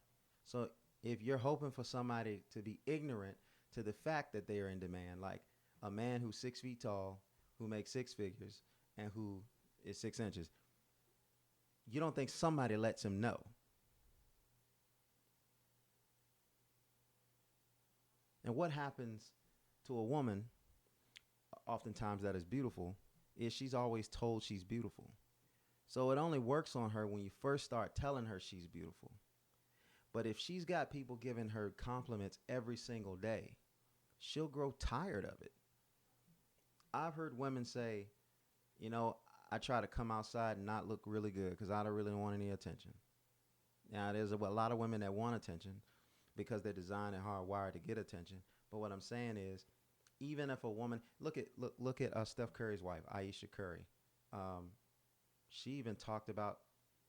So if you're hoping for somebody to be ignorant to the fact that they are in demand, like a man who's 6 feet tall, who makes six figures, and who is 6 inches, you don't think somebody lets him know. And what happens to a woman, oftentimes that is beautiful, is she's always told she's beautiful. So it only works on her when you first start telling her she's beautiful. But if she's got people giving her compliments every single day, she'll grow tired of it. I've heard women say, you know, I try to come outside and not look really good because I don't really want any attention. Now, there's a lot of women that want attention because they're designed and hardwired to get attention. But what I'm saying is, even if a woman, look at Steph Curry's wife, Ayesha Curry. She even talked about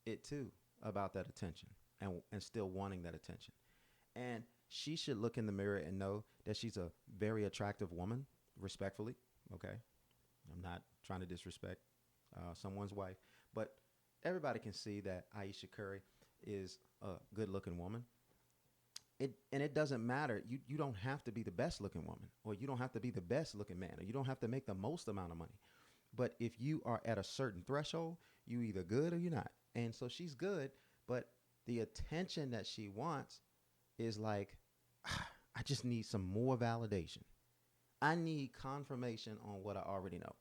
it too, about that attention and still wanting that attention. And she should look in the mirror and know that she's a very attractive woman, respectfully. Okay. I'm not trying to disrespect someone's wife, but everybody can see that Ayesha Curry is a good looking woman. It doesn't matter. You don't have to be the best looking woman, or you don't have to be the best looking man, or you don't have to make the most amount of money. But if you are at a certain threshold, you either good or you're not. And so she's good, but the attention that she wants is like, I just need some more validation. I need confirmation on what I already know.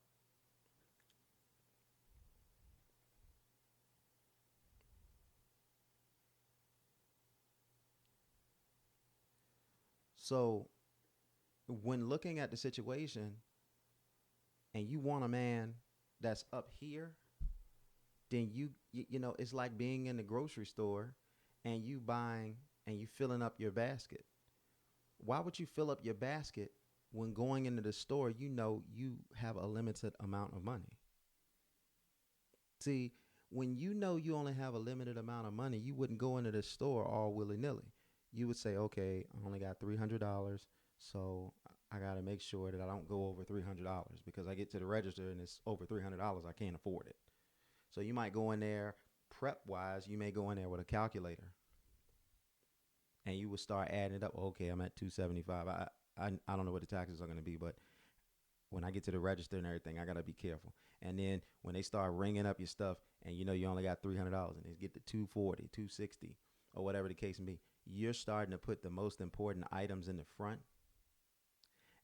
So when looking at the situation and you want a man that's up here, then you know, it's like being in the grocery store and you buying and you filling up your basket. Why would you fill up your basket when going into the store, you know you have a limited amount of money? See, when you know you only have a limited amount of money, you wouldn't go into the store all willy-nilly. You would say, okay, I only got $300, so I got to make sure that I don't go over $300 because I get to the register and it's over $300. I can't afford it. So you might go in there prep-wise. You may go in there with a calculator, and you would start adding it up. Okay, I'm at 275. I don't know what the taxes are going to be, but when I get to the register and everything, I got to be careful. And then when they start ringing up your stuff and you know you only got $300 and they get to 240, 260, or whatever the case may be, you're starting to put the most important items in the front.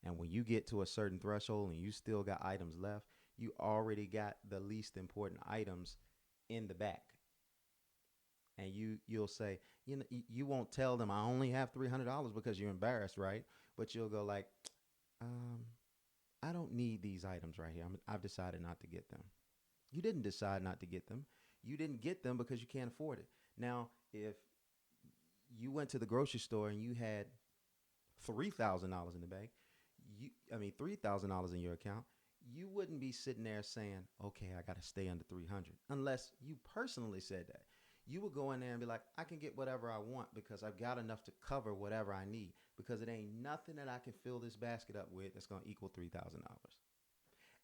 And when you get to a certain threshold and you still got items left, you already got the least important items in the back. And you'll say, you know, you won't tell them I only have $300 because you're embarrassed, right? But you'll go like, I don't need these items right here. I've decided not to get them. You didn't decide not to get them. You didn't get them because you can't afford it. Now, if you went to the grocery store and you had $3,000 in the bank, $3,000 in your account, you wouldn't be sitting there saying, okay, I got to stay under 300 unless you personally said that. You would go in there and be like, I can get whatever I want because I've got enough to cover whatever I need because it ain't nothing that I can fill this basket up with that's going to equal $3,000.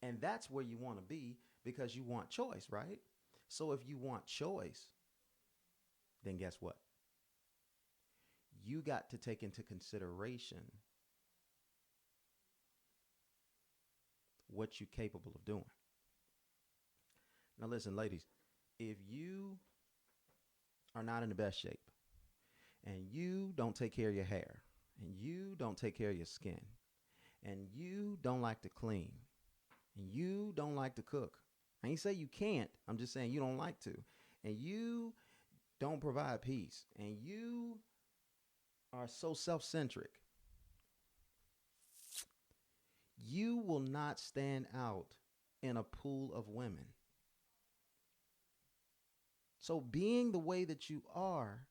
And that's where you want to be because you want choice, right? So if you want choice, then guess what? You got to take into consideration what you're capable of doing. Now, listen, ladies, if you are not in the best shape and you don't take care of your hair and you don't take care of your skin and you don't like to clean and you don't like to cook, I ain't say you can't, I'm just saying you don't like to, and you don't provide peace and you are so self-centric, you will not stand out in a pool of women. So being the way that you are,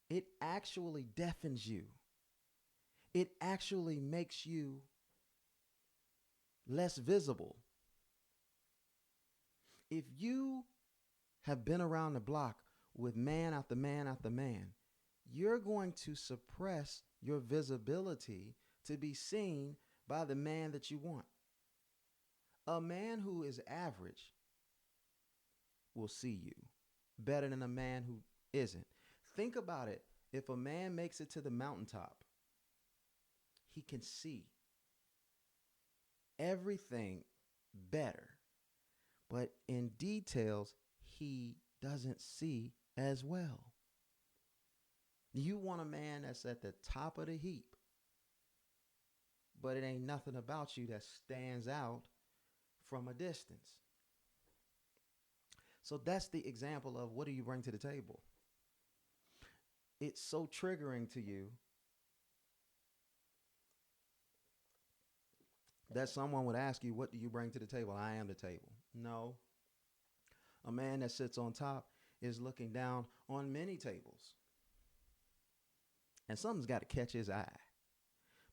it actually deafens you. It actually makes you less visible. If you have been around the block with man after man after man, you're going to suppress your visibility to be seen by the man that you want. A man who is average will see you better than a man who isn't. Think about it. If a man makes it to the mountaintop, he can see everything better, but in details, he doesn't see as well. You want a man that's at the top of the heap, but it ain't nothing about you that stands out from a distance. So that's the example of what do you bring to the table? It's so triggering to you that someone would ask you, what do you bring to the table? I am the table. No. A man that sits on top is looking down on many tables. And something's got to catch his eye.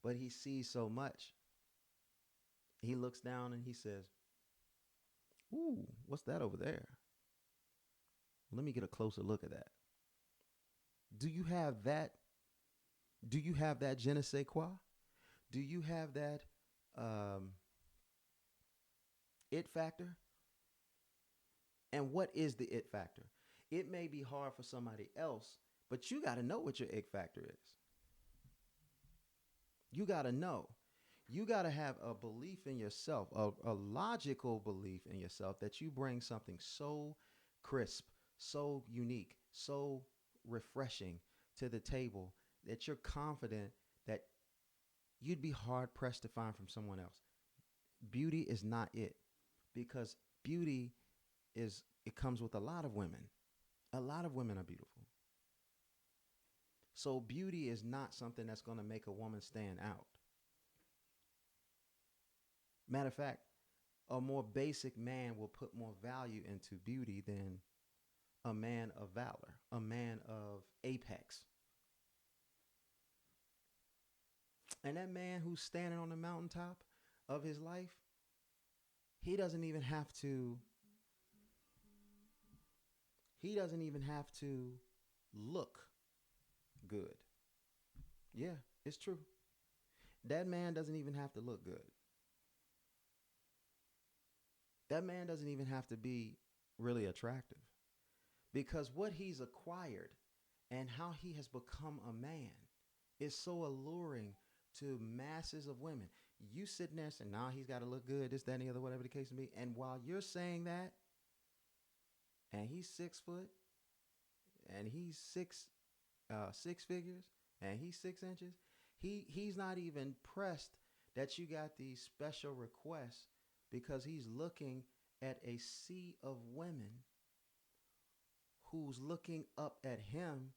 But he sees so much. He looks down and he says, ooh, what's that over there? Let me get a closer look at that. Do you have that? Do you have that je ne sais quoi? Do you have that it factor? And what is the it factor? It may be hard for somebody else, but you got to know what your it factor is. You got to know. You got to have a belief in yourself, a logical belief in yourself that you bring something so crisp, so unique, so refreshing to the table that you're confident that you'd be hard pressed to find from someone else. Beauty is not it, because beauty it comes with a lot of women. A lot of women are beautiful. So beauty is not something that's going to make a woman stand out. Matter of fact, a more basic man will put more value into beauty than a man of valor, a man of apex. And that man who's standing on the mountaintop of his life, he doesn't even have to look good. Yeah, it's true. That man doesn't even have to look good. That man doesn't even have to be really attractive, because what he's acquired and how he has become a man is so alluring to masses of women. You sitting there saying, nah, he's got to look good, this, that, and the other, whatever the case may be. And while you're saying that, and he's 6 foot, and he's six figures, and he's 6 inches, he's not even pressed that you got these special requests, because he's looking at a sea of women who's looking up at him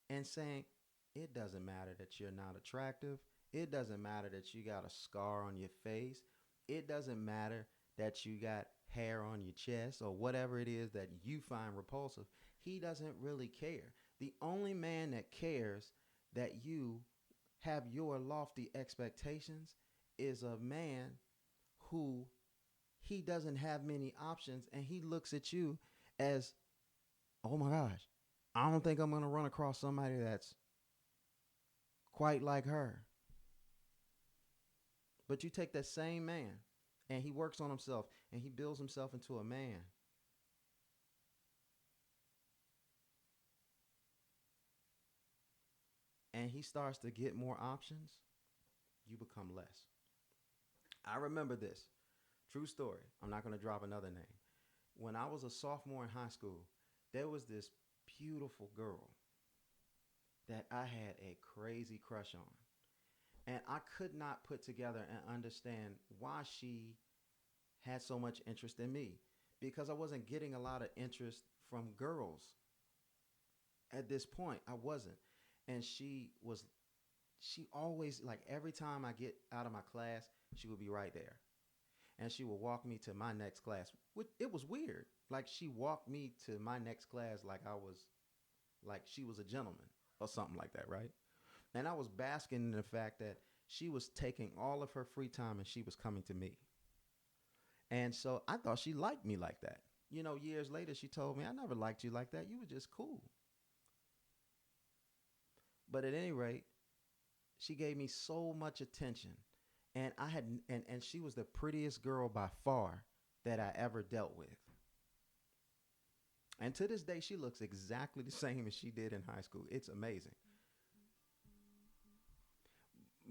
and saying, it doesn't matter that you're not attractive. It doesn't matter that you got a scar on your face. It doesn't matter that you got hair on your chest or whatever it is that you find repulsive. He doesn't really care. The only man that cares that you have your lofty expectations is a man who he doesn't have many options, and he looks at you as, oh my gosh, I don't think I'm going to run across somebody that's quite like her. But you take that same man and he works on himself and he builds himself into a man. And he starts to get more options, you become less. I remember this. True story. I'm not going to drop another name. When I was a sophomore in high school, there was this beautiful girl that I had a crazy crush on. And I could not put together and understand why she had so much interest in me, because I wasn't getting a lot of interest from girls at this point. I wasn't. And she always, like, every time I get out of my class, she would be right there. And she would walk me to my next class. It was weird. Like, she walked me to my next class like she was a gentleman or something like that, right? And I was basking in the fact that she was taking all of her free time and she was coming to me. And so I thought she liked me like that. Years later, she told me, I never liked you like that. You were just cool. But at any rate, she gave me so much attention. And she was the prettiest girl by far that I ever dealt with. And to this day, she looks exactly the same as she did in high school. It's amazing.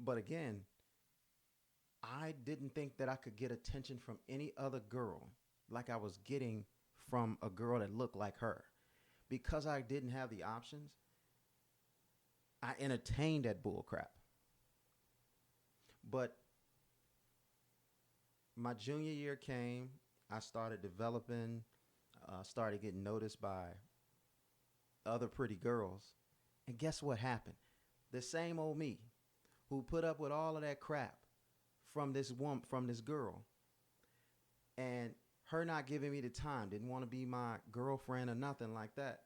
But again, I didn't think that I could get attention from any other girl like I was getting from a girl that looked like her. Because I didn't have the options, I entertained that bull crap. But my junior year came, I started developing, started getting noticed by other pretty girls. And guess what happened? The same old me who put up with all of that crap from this girl, and her not giving me the time, didn't want to be my girlfriend or nothing like that.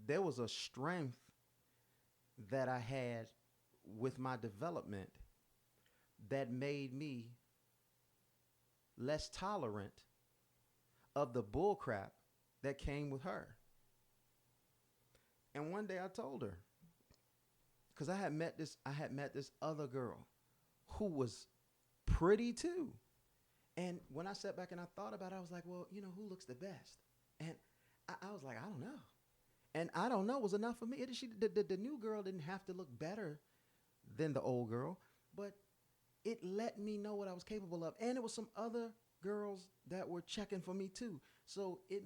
There was a strength that I had with my development that made me less tolerant of the bullcrap that came with her. And one day I told her, because I had met this other girl who was pretty too. And when I sat back and I thought about it, I was like, well, who looks the best? And I was like, I don't know. And I don't know was enough for me. The new girl didn't have to look better than the old girl, but it let me know what I was capable of. And it was some other girls that were checking for me too. So it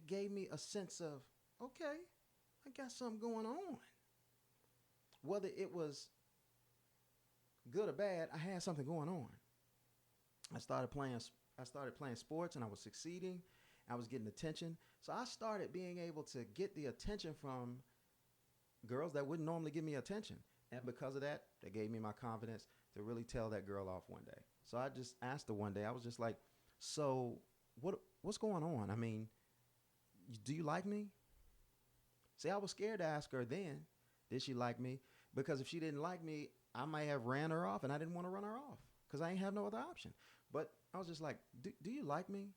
gave me a sense of, okay, I got something going on. Whether it was good or bad, I had something going on. I started playing sports and I was succeeding. I was getting attention. So I started being able to get the attention from girls that wouldn't normally give me attention. And because of that, they gave me my confidence to really tell that girl off one day. So I just asked her one day, I was just like, so what's going on? I mean, do you like me? See, I was scared to ask her then, did she like me? Because if she didn't like me, I might have ran her off, and I didn't want to run her off because I ain't have no other option. But I was just like, do you like me?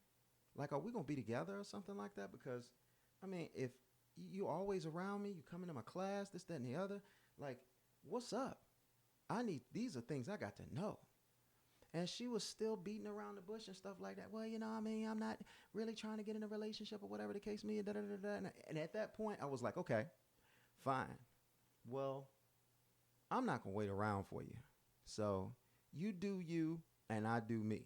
Like, are we going to be together or something like that? Because, I mean, if you always around me, you come into my class, this, that, and the other, like, what's up? These are things I got to know. And she was still beating around the bush and stuff like that. Well, I mean, I'm not really trying to get in a relationship or whatever the case may be. And at that point, I was like, okay, fine. Well, I'm not going to wait around for you. So you do you and I do me.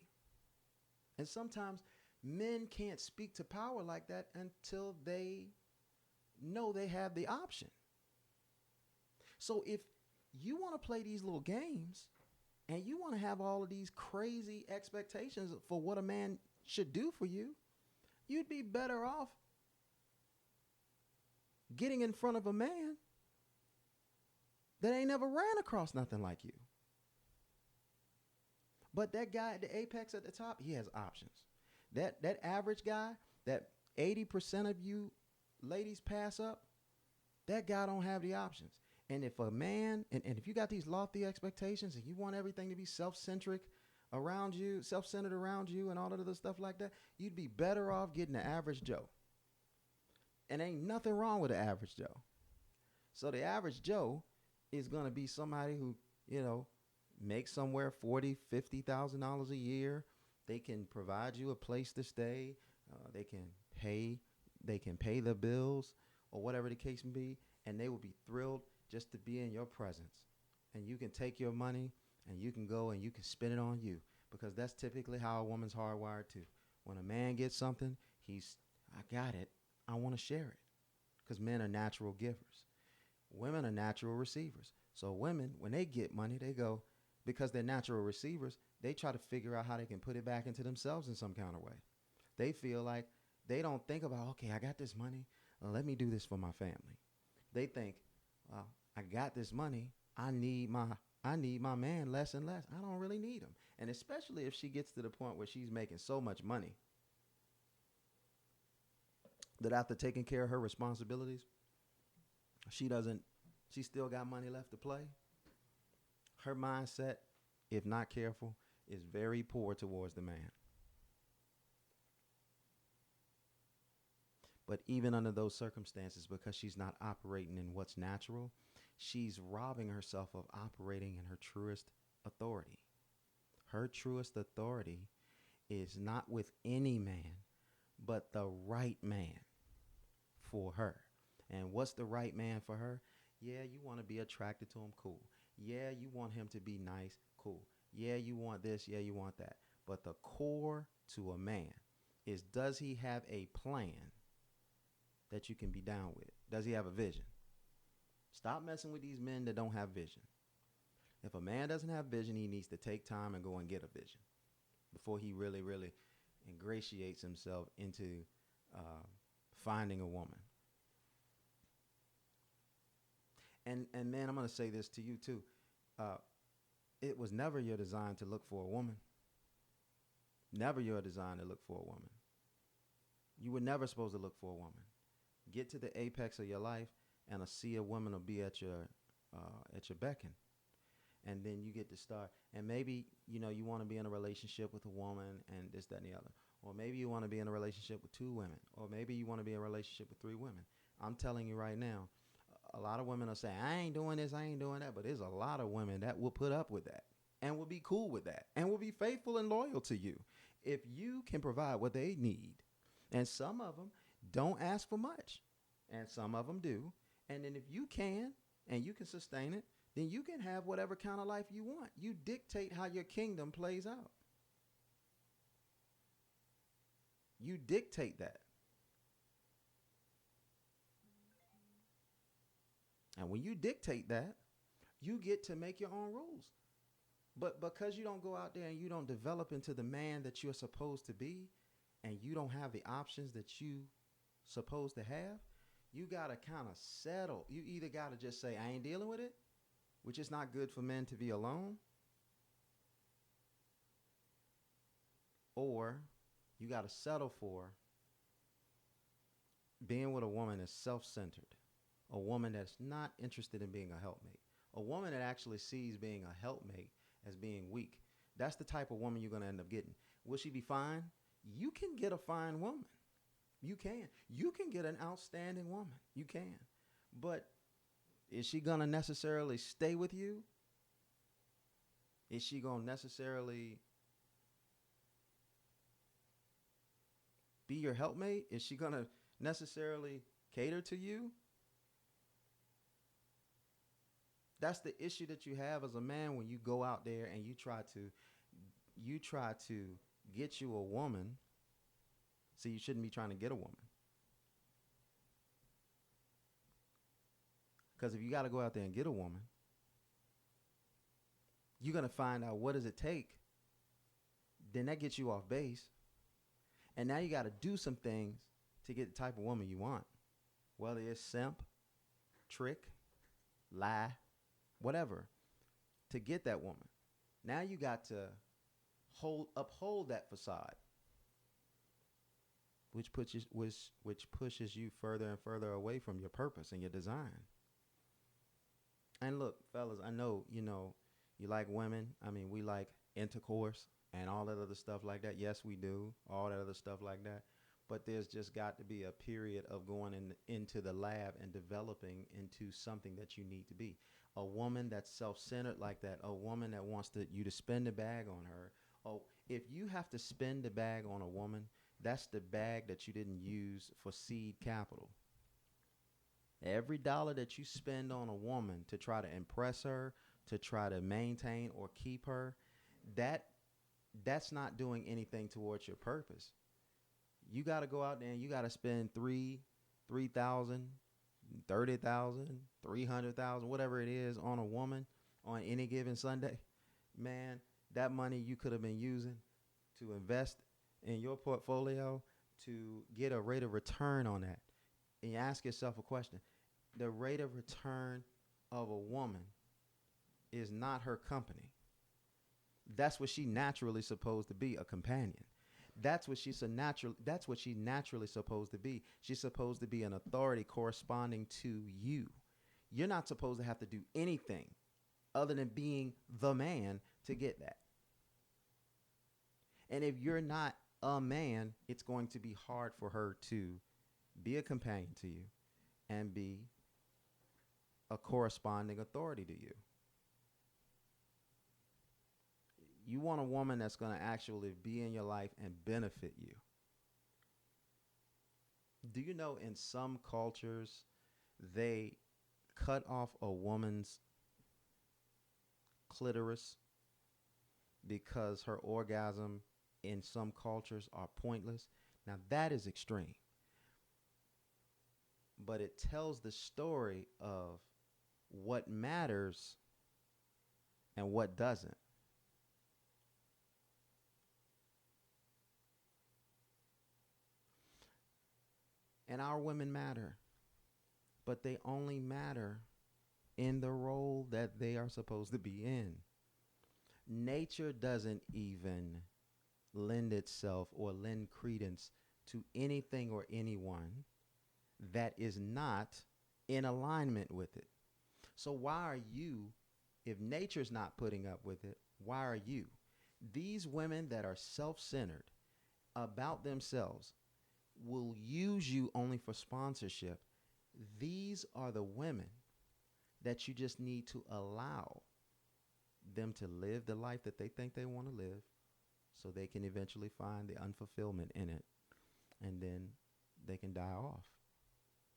And sometimes men can't speak to power like that until they know they have the option. So if you want to play these little games and you want to have all of these crazy expectations for what a man should do for you, you'd be better off getting in front of a man that ain't never ran across nothing like you. But that guy at the apex at the top, he has options. That average guy, that 80% of you ladies pass up, that guy don't have the options. And if a man, and if you got these lofty expectations and you want everything to be self-centric around you, self-centered around you and all of the stuff like that, you'd be better off getting the average Joe. And ain't nothing wrong with the average Joe. So the average Joe is going to be somebody who, you know, makes somewhere $40,000-$50,000 a year. They can provide you a place to stay. They can pay. They can pay the bills or whatever the case may be, and they will be thrilled just to be in your presence. And you can take your money and you can go and you can spend it on you, because that's typically how a woman's hardwired too. When a man gets something, I got it. I want to share it, because men are natural givers. Women are natural receivers. So women, when they get money, they go, because they're natural receivers, they try to figure out how they can put it back into themselves in some kind of way. They feel like they don't think about, okay, I got this money. Let me do this for my family. They think, well, I got this money. I need my man less and less. I don't really need him. And especially if she gets to the point where she's making so much money that after taking care of her responsibilities, she still got money left to play. Her mindset, if not careful, is very poor towards the man. But even under those circumstances, because she's not operating in what's natural, she's robbing herself of operating in her truest authority. Her truest authority is not with any man, but the right man for her. And what's the right man for her? Yeah, you want to be attracted to him, cool. Yeah, you want him to be nice, cool. Yeah, you want this, yeah, you want that. But the core to a man is, does he have a plan that you can be down with? Does he have a vision? Stop messing with these men that don't have vision. If a man doesn't have vision, he needs to take time and go and get a vision before he really, really ingratiates himself into finding a woman. And man, I'm going to say this to you too. It was never your design to look for a woman. Never your design to look for a woman. You were never supposed to look for a woman. Get to the apex of your life, and a sea of women will be at your beckon. And then you get to start. And maybe, you want to be in a relationship with a woman and this, that, and the other. Or maybe you want to be in a relationship with 2 women. Or maybe you want to be in a relationship with 3 women. I'm telling you right now, a lot of women are saying, I ain't doing this, I ain't doing that. But there's a lot of women that will put up with that and will be cool with that and will be faithful and loyal to you if you can provide what they need. And some of them don't ask for much, and some of them do. And then if you can, and you can sustain it, then you can have whatever kind of life you want. You dictate how your kingdom plays out. You dictate that. And when you dictate that, you get to make your own rules. But because you don't go out there and you don't develop into the man that you're supposed to be, and you don't have the options that you supposed to have, you got to kind of settle. You either got to just say, I ain't dealing with it, which is not good for men to be alone, or you got to settle for being with a woman that's self-centered, a woman that's not interested in being a helpmate, a woman that actually sees being a helpmate as being weak. That's the type of woman you're going to end up getting. Will she be fine? You can get a fine woman. You can. You can get an outstanding woman. You can. But is she going to necessarily stay with you? Is she going to necessarily be your helpmate? Is she going to necessarily cater to you? That's the issue that you have as a man when you go out there and you try to get you a woman. So you shouldn't be trying to get a woman. Because if you got to go out there and get a woman, you're going to find out what does it take. Then that gets you off base. And now you got to do some things to get the type of woman you want. Whether it's simp, trick, lie, whatever, to get that woman. Now you got to uphold that facade, which pushes you further and further away from your purpose and your design. And look, fellas, I know, you like women. I mean, we like intercourse and all that other stuff like that. Yes, we do. All that other stuff like that. But there's just got to be a period of going into the lab and developing into something that you need to be. A woman that's self-centered like that, a woman that wants you to spend the bag on her. Oh, if you have to spend the bag on a woman, that's the bag that you didn't use for seed capital. Every dollar that you spend on a woman to try to impress her, to try to maintain or keep her, that that's not doing anything towards your purpose. You got to go out there and you got to spend 3,000, 30,000, 300,000, whatever it is on a woman on any given Sunday. Man, that money you could have been using to invest in your portfolio to get a rate of return on that. And you ask yourself a question. The rate of return of a woman is not her company. That's what she naturally supposed to be, a companion. That's what she naturally supposed to be. She's supposed to be an authority corresponding to you. You're not supposed to have to do anything other than being the man to get that. And if you're not a man, it's going to be hard for her to be a companion to you and be a corresponding authority to you. You want a woman that's going to actually be in your life and benefit you. Do you know in some cultures they cut off a woman's clitoris because her orgasm in some cultures are pointless? Now that is extreme. But it tells the story of what matters and what doesn't. And our women matter, but they only matter in the role that they are supposed to be in. Nature doesn't even lend itself or lend credence to anything or anyone that is not in alignment with it. So why are you, if nature's not putting up with it, why are you? These women that are self-centered about themselves will use you only for sponsorship. These are the women that you just need to allow them to live the life that they think they want to live so they can eventually find the unfulfillment in it, and then they can die off.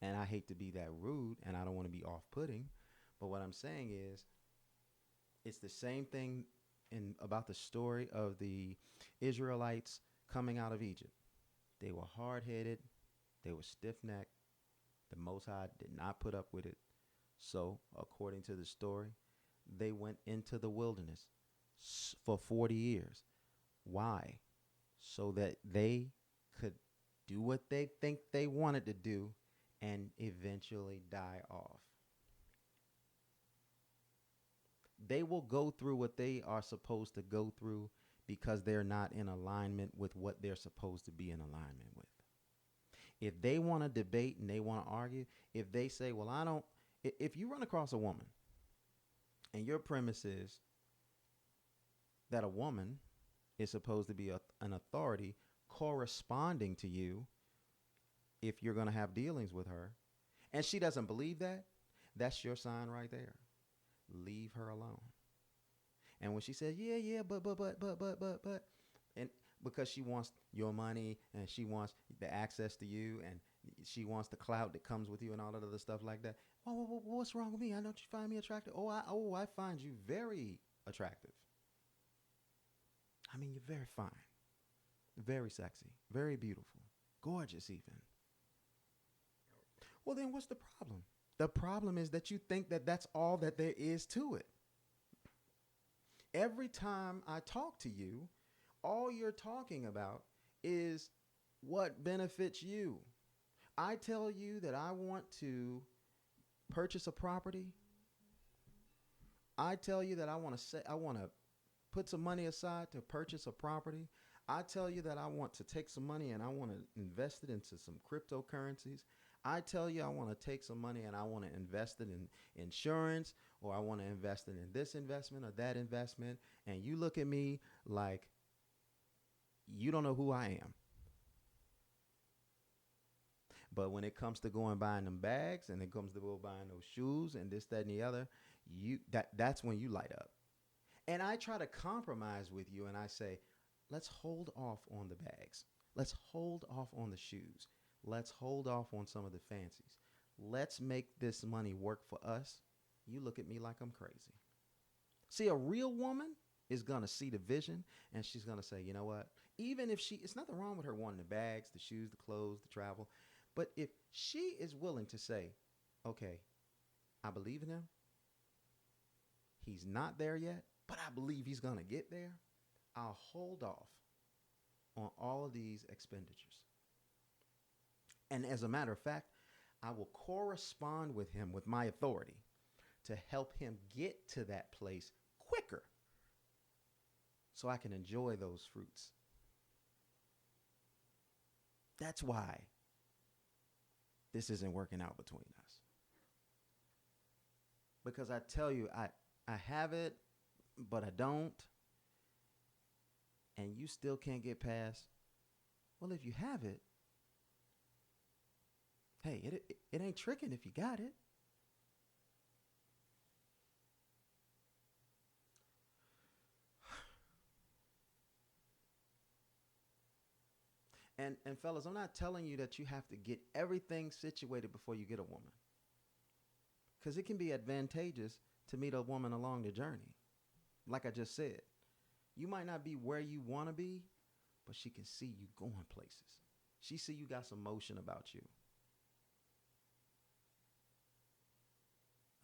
And I hate to be that rude, and I don't want to be off-putting, but what I'm saying is it's the same thing about the story of the Israelites coming out of Egypt. They were hard-headed. They were stiff-necked. The Most High did not put up with it. So, according to the story, they went into the wilderness for 40 years. Why? So that they could do what they think they wanted to do and eventually die off. They will go through what they are supposed to go through because they're not in alignment with what they're supposed to be in alignment with. If they want to debate and they want to argue, if they say, well, if you run across a woman and your premise is that a woman is supposed to be an authority corresponding to you if you're going to have dealings with her, and she doesn't believe that, that's your sign right there. Leave her alone. And when she says, yeah, but, and because she wants your money and she wants the access to you and she wants the clout that comes with you and all that other stuff like that. Oh, what's wrong with me? I know you find me attractive. I find you very attractive. I mean, you're very fine, very sexy, very beautiful, gorgeous even. Well, then what's the problem? The problem is that you think that that's all that there is to it. Every time I talk to you, all you're talking about is what benefits you. I tell you that I want to purchase a property. I tell you that I want to put some money aside to purchase a property. I tell you that I want to take some money and I want to invest it into some cryptocurrencies. I tell you I want to take some money and I want to invest it in insurance, or I want to invest it in this investment or that investment, and you look at me like you don't know who I am. But when it comes to going buying them bags and it comes to go buying those shoes and this, that, and the other, that's when you light up. And I try to compromise with you and I say, let's hold off on the bags. Let's hold off on the shoes. Let's hold off on some of the fancies. Let's make this money work for us. You look at me like I'm crazy. See, a real woman is going to see the vision and she's going to say, you know what? Even if it's nothing wrong with her wanting the bags, the shoes, the clothes, the travel. But if she is willing to say, okay, I believe in him. He's not there yet, but I believe he's going to get there. I'll hold off on all of these expenditures. And as a matter of fact, I will correspond with him with my authority to help him get to that place quicker so I can enjoy those fruits. That's why this isn't working out between us. Because I tell you, I have it, but I don't. And you still can't get past, well, if you have it, hey, it ain't tricking if you got it. And fellas, I'm not telling you that you have to get everything situated before you get a woman. Because it can be advantageous to meet a woman along the journey. Like I just said, you might not be where you want to be, but she can see you going places. She see you got some motion about you.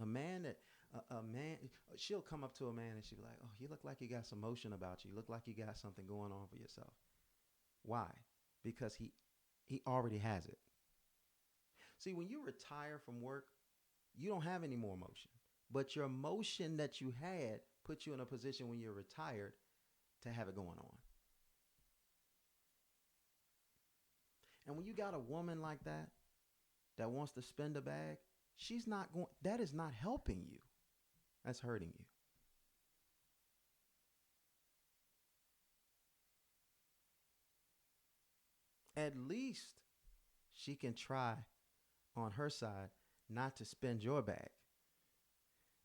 A man, she'll come up to a man and she'll be like, oh, you look like you got some motion about you. You look like you got something going on for yourself. Why? Because he already has it. See, when you retire from work, you don't have any more motion. But your motion that you had puts you in a position when you're retired to have it going on. And when you got a woman like that wants to spend a bag, she's not going, that is not helping you. That's hurting you. At least she can try on her side not to spend your bag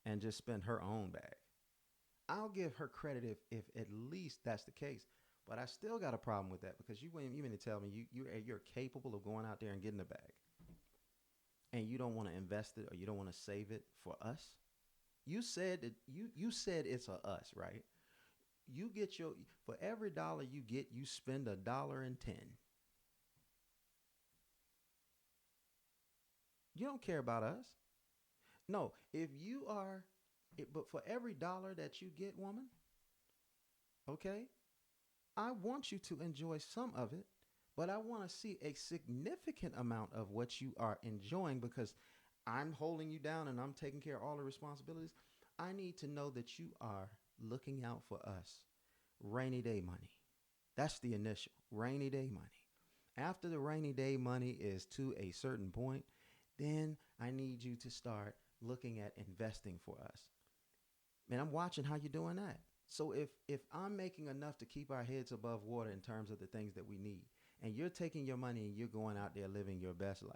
and just spend her own bag. I'll give her credit if at least that's the case. But I still got a problem with that because you mean to tell me you're capable of going out there and getting a bag and you don't want to invest it or you don't want to save it for us? You said that you said it's a us, right? You get for every dollar you get, you spend $1.10. You don't care about us. No, if you are, but for every dollar that you get, woman, okay, I want you to enjoy some of it, but I want to see a significant amount of what you are enjoying because I'm holding you down and I'm taking care of all the responsibilities. I need to know that you are looking out for us. Rainy day money. That's the initial rainy day money. After the rainy day money is to a certain point, then I need you to start looking at investing for us. And I'm watching how you're doing that. So if I'm making enough to keep our heads above water in terms of the things that we need, and you're taking your money and you're going out there living your best life,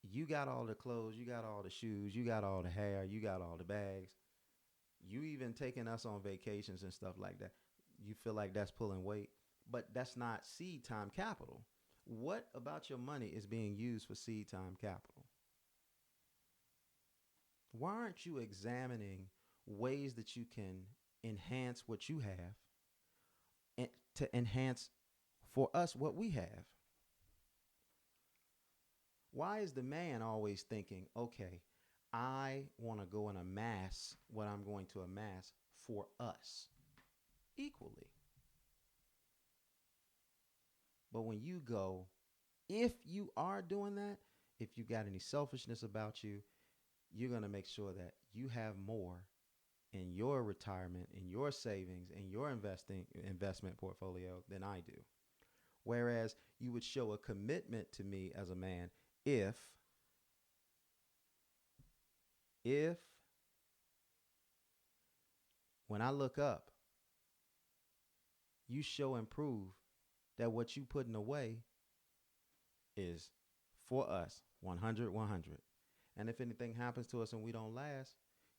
you got all the clothes, you got all the shoes, you got all the hair, you got all the bags, you even taking us on vacations and stuff like that. You feel like that's pulling weight, but that's not seed time capital. What about your money is being used for seed time capital? Why aren't you examining ways that you can enhance what you have and to enhance for us what we have? Why is the man always thinking, okay, I want to go and amass what I'm going to amass for us equally? But when you go, if you are doing that, if you got any selfishness about you, you're going to make sure that you have more in your retirement, in your savings, in your investment portfolio than I do. Whereas you would show a commitment to me as a man if when I look up, you show and prove that what you putting away is for us 100 100. And if anything happens to us and we don't last,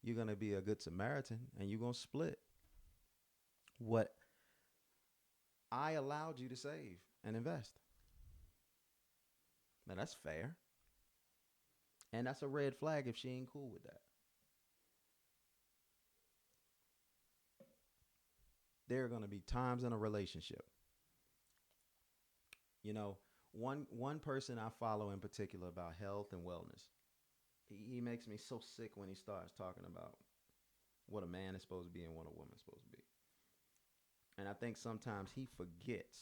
you're going to be a good Samaritan and you're going to split what I allowed you to save and invest. Now that's fair. And that's a red flag if she ain't cool with that. There are going to be times in a relationship. You know, one person I follow in particular about health and wellness. He makes me so sick when he starts talking about what a man is supposed to be and what a woman is supposed to be. And I think sometimes he forgets.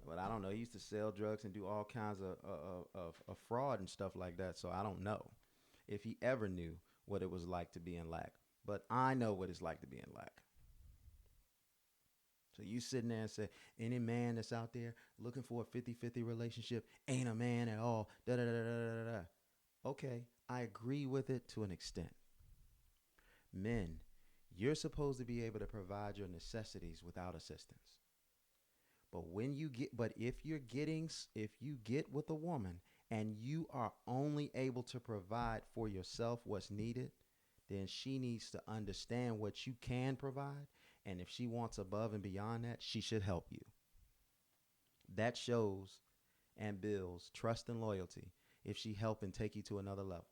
But I don't know. He used to sell drugs and do all kinds of fraud and stuff like that. So I don't know if he ever knew what it was like to be in lack. But I know what it's like to be in lack. So you sitting there and say, any man that's out there looking for a 50-50 relationship ain't a man at all. Da, da, da, da, da, da. Okay, I agree with it to an extent. Men, you're supposed to be able to provide your necessities without assistance. But if you get with a woman and you are only able to provide for yourself what's needed, then she needs to understand what you can provide. And if she wants above and beyond that, she should help you. That shows and builds trust and loyalty if she help and take you to another level.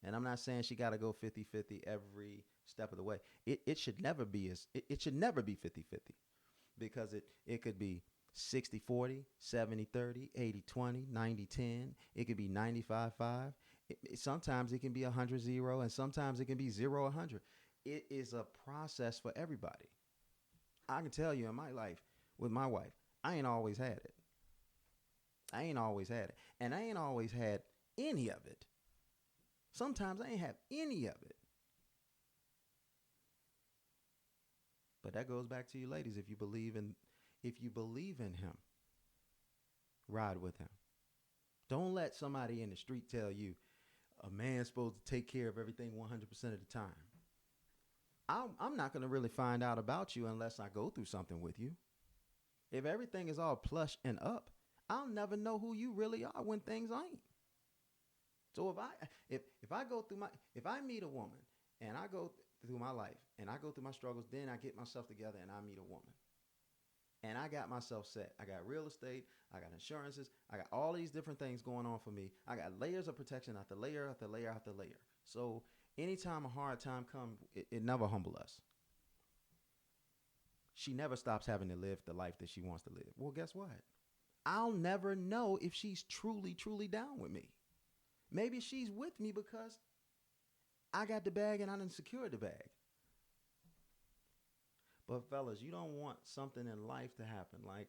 And I'm not saying she got to go 50-50 every step of the way. It should never be 50-50 because it could be 60-40, 70-30, 80-20, 90-10. It could be 95-5. Sometimes it can be 100-0, and sometimes it can be 0-100. It is a process for everybody. I can tell you in my life with my wife, I ain't always had it. And I ain't always had any of it. Sometimes I ain't have any of it. But that goes back to you ladies. If you believe in him, ride with him. Don't let somebody in the street tell you a man's supposed to take care of everything 100% of the time. I'm not going to really find out about you unless I go through something with you. If everything is all plush and up, I'll never know who you really are when things ain't. So if I meet a woman and I go through my life and I go through my struggles, then I get myself together and I meet a woman. And I got myself set. I got real estate. I got insurances. I got all these different things going on for me. I got layers of protection after layer after layer after layer. So anytime a hard time comes, it never humbles us. She never stops having to live the life that she wants to live. Well, guess what? I'll never know if she's truly, truly down with me. Maybe she's with me because I got the bag and I done secured the bag. But fellas, you don't want something in life to happen like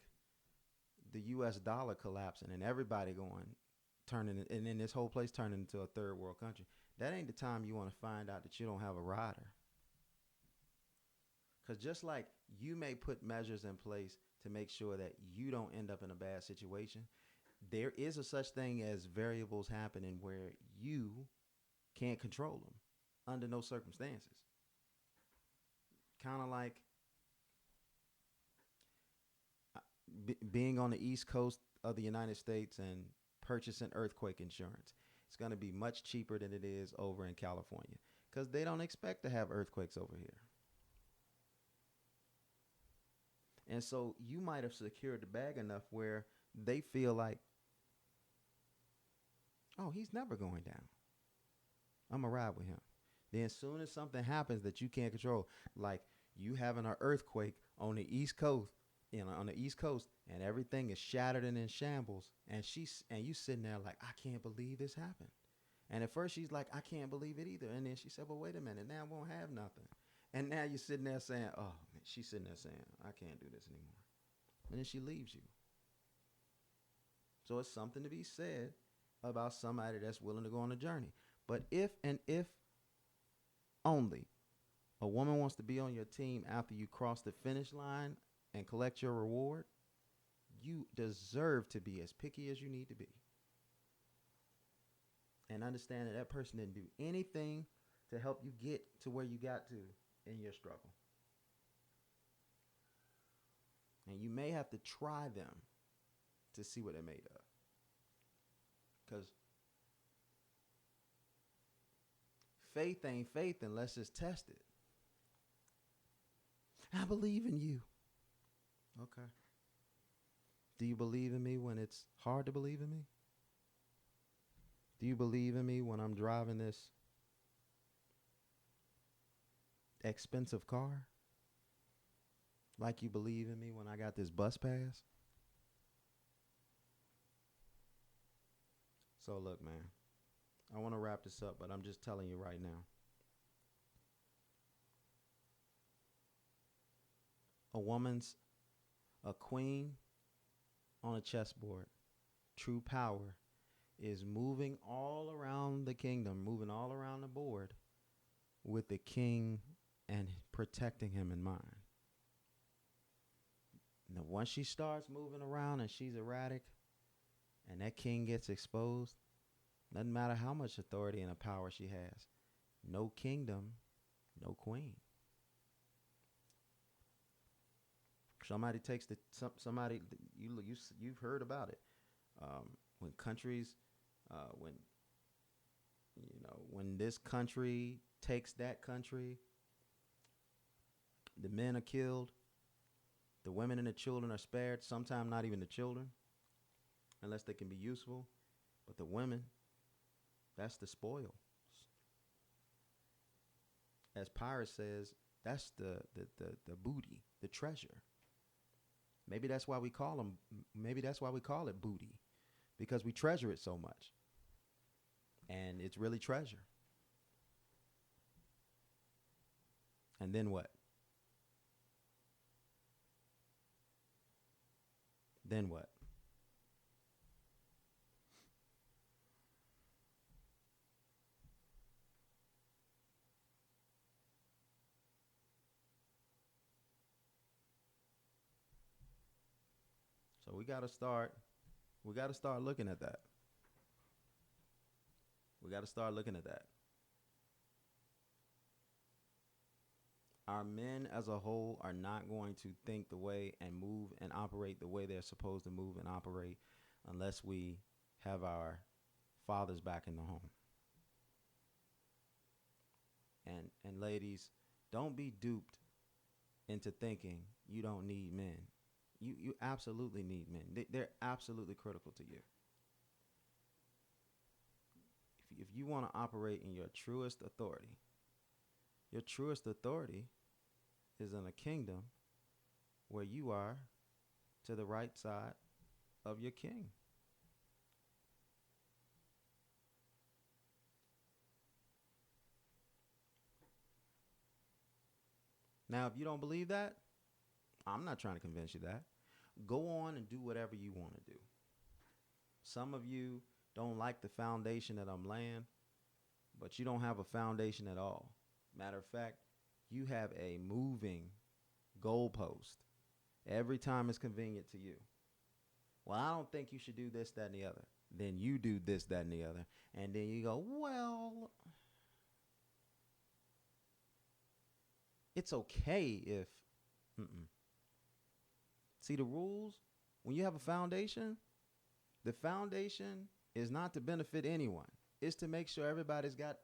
the U.S. dollar collapsing and everybody and then this whole place turning into a third world country. That ain't the time you want to find out that you don't have a rider. Because just like you may put measures in place to make sure that you don't end up in a bad situation, there is a such thing as variables happening where you can't control them under no circumstances. Kind of like being on the East Coast of the United States and purchasing earthquake insurance. It's going to be much cheaper than it is over in California because they don't expect to have earthquakes over here. And so you might have secured the bag enough where they feel like, oh, he's never going down. I'm going to ride with him. Then as soon as something happens that you can't control, like you having an earthquake on the East Coast, and everything is shattered and in shambles, and you sitting there like, I can't believe this happened. And at first she's like, I can't believe it either. And then she said, well, wait a minute, now I won't have nothing. And now you're sitting there saying, oh, man, she's sitting there saying, I can't do this anymore. And then she leaves you. So it's something to be said about somebody that's willing to go on a journey. But if only a woman wants to be on your team after you cross the finish line and collect your reward, you deserve to be as picky as you need to be. And understand that that person didn't do anything to help you get to where you got to in your struggle. And you may have to try them to see what they're made of. Because faith ain't faith unless it's tested. I believe in you. Okay. Do you believe in me when it's hard to believe in me? Do you believe in me when I'm driving this expensive car? Like you believe in me when I got this bus pass? So look, man, I want to wrap this up, but I'm just telling you right now. A queen on a chessboard. True power is moving all around the kingdom, moving all around the board with the king and protecting him in mind. Now, once she starts moving around and she's erratic and that king gets exposed, doesn't matter how much authority and power she has. No kingdom, no queen. Somebody takes somebody you've heard about it. When countries, when this country takes that country, the men are killed, the women and the children are spared. Sometimes not even the children, unless they can be useful. But the women, that's the spoil. As Pyrrhus says, that's the booty, the treasure. Maybe that's why we call them. Maybe that's why we call it booty, because we treasure it so much. And it's really treasure. And then what? Then what? So we got to start looking at that. We got to start looking at that. Our men as a whole are not going to think the way and move and operate the way they're supposed to move and operate unless we have our fathers back in the home. And ladies, don't be duped into thinking you don't need men. You absolutely need men. They're absolutely critical to you. If you want to operate in your truest authority is in a kingdom where you are to the right side of your king. Now, if you don't believe that, I'm not trying to convince you that. Go on and do whatever you want to do. Some of you don't like the foundation that I'm laying, but you don't have a foundation at all. Matter of fact, you have a moving goalpost every time it's convenient to you. Well, I don't think you should do this, that, and the other. Then you do this, that, and the other. And then you go, well, it's okay if... See, the rules, when you have a foundation, the foundation is not to benefit anyone. It's to make sure everybody's got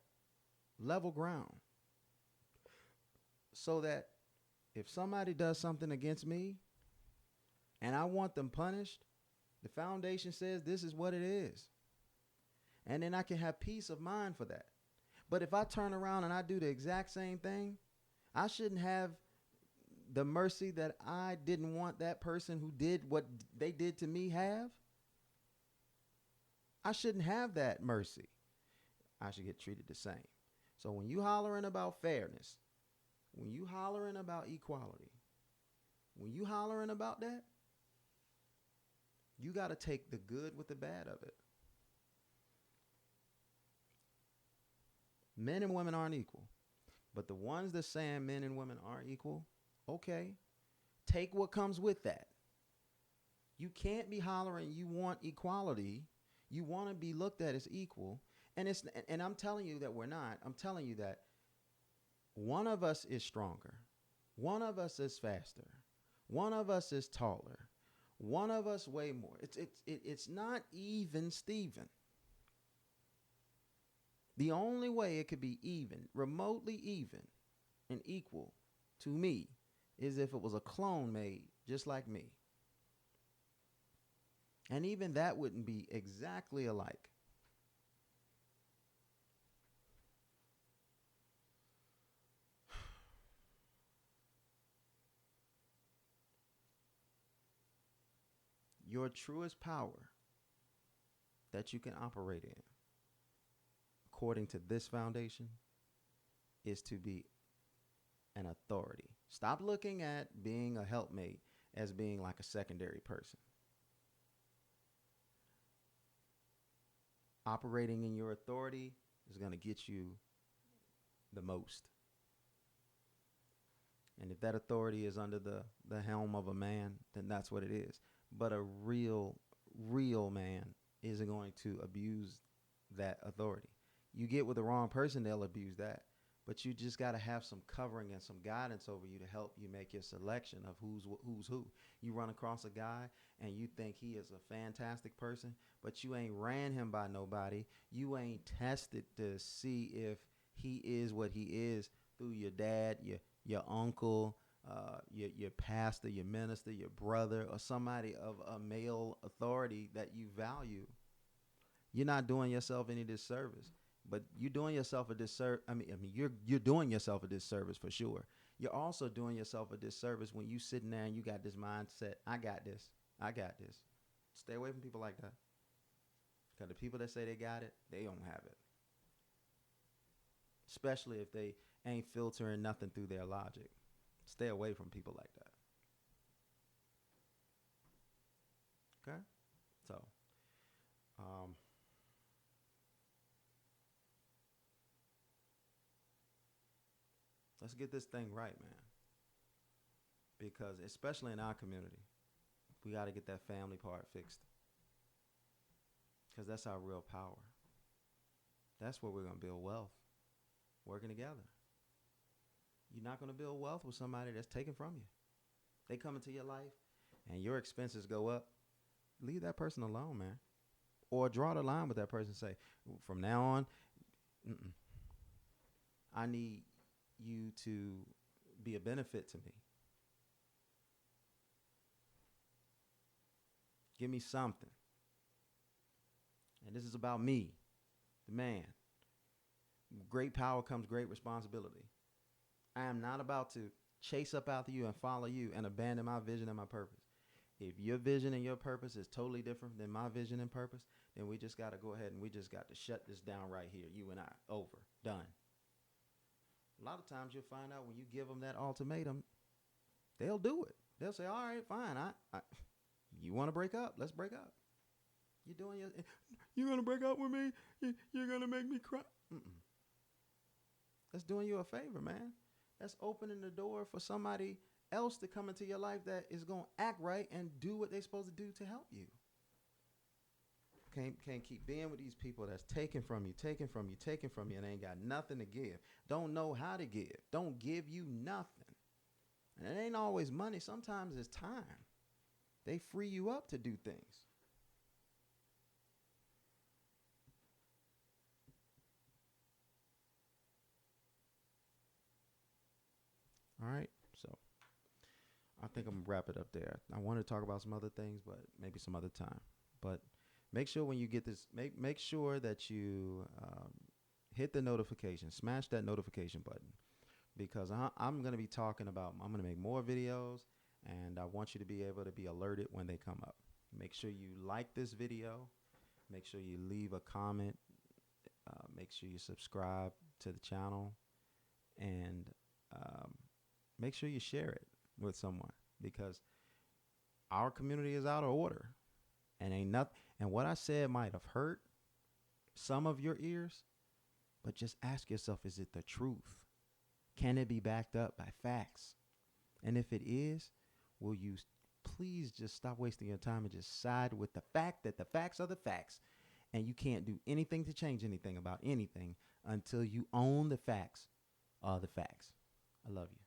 level ground. So that if somebody does something against me and I want them punished, the foundation says this is what it is. And then I can have peace of mind for that. But if I turn around and I do the exact same thing, I shouldn't have the mercy that I didn't want that person who did what they did to me have. I shouldn't have that mercy. I should get treated the same. So when you hollering about fairness, when you hollering about equality, when you hollering about that, you got to take the good with the bad of it. Men and women aren't equal. But the ones that saying men and women aren't equal, okay, take what comes with that. You can't be hollering you want equality. You want to be looked at as equal. And I'm telling you that we're not. I'm telling you that one of us is stronger. One of us is faster. One of us is taller. One of us way more. It's not even Steven. The only way it could be even, remotely even and equal to me is if it was a clone made just like me. And even that wouldn't be exactly alike. Your truest power that you can operate in, according to this foundation, is to be an authority. Stop looking at being a helpmate as being like a secondary person. Operating in your authority is going to get you the most. And if that authority is under the helm of a man, then that's what it is. But a real man isn't going to abuse that authority. You get with the wrong person, they'll abuse that. But you just got to have some covering and some guidance over you to help you make your selection of who's who. You run across a guy and you think he is a fantastic person, but you ain't ran him by nobody. You ain't tested to see if he is what he is through your dad, your uncle, your pastor, your minister, your brother, or somebody of a male authority that you value. You're not doing yourself any disservice. But you're doing yourself a disservice. You're doing yourself a disservice for sure. You're also doing yourself a disservice when you sitting there and you got this mindset. I got this. Stay away from people like that. Because the people that say they got it, they don't have it. Especially if they ain't filtering nothing through their logic. Stay away from people like that. Okay? So, let's get this thing right, man. Because especially in our community, we got to get that family part fixed. Because that's our real power. That's where we're going to build wealth. Working together. You're not going to build wealth with somebody that's taken from you. They come into your life and your expenses go up. Leave that person alone, man. Or draw the line with that person. Say, from now on, I need you to be a benefit to me. Give me something. And this is about me, the man. Great power comes great responsibility. I am not about to chase up after you and follow you and abandon my vision and my purpose. If your vision and your purpose is totally different than my vision and purpose, then we just got to go ahead and we just got to shut this down right here. You and I, over, done. A lot of times you'll find out when you give them that ultimatum, they'll do it. They'll say, all right, fine. You want to break up? Let's break up. You're going to break up with me? You're going to make me cry? That's doing you a favor, man. That's opening the door for somebody else to come into your life that is going to act right and do what they're supposed to do to help you. Can't keep being with these people that's taking from you, and ain't got nothing to give. Don't know how to give. Don't give you nothing. And it ain't always money. Sometimes it's time. They free you up to do things. All right, so I think I'm gonna wrap it up there. I want to talk about some other things, but maybe some other time. But make sure when you get this, make sure that you hit the notification, smash that notification button, because I'm gonna be talking about. I'm gonna make more videos, and I want you to be able to be alerted when they come up. Make sure you like this video. Make sure you leave a comment. Make sure you subscribe to the channel, and make sure you share it with someone, because our community is out of order and ain't nothing. And what I said might have hurt some of your ears, but just ask yourself, is it the truth? Can it be backed up by facts? And if it is, will you please just stop wasting your time and just side with the fact that the facts are the facts. And you can't do anything to change anything about anything until you own the facts are the facts. I love you.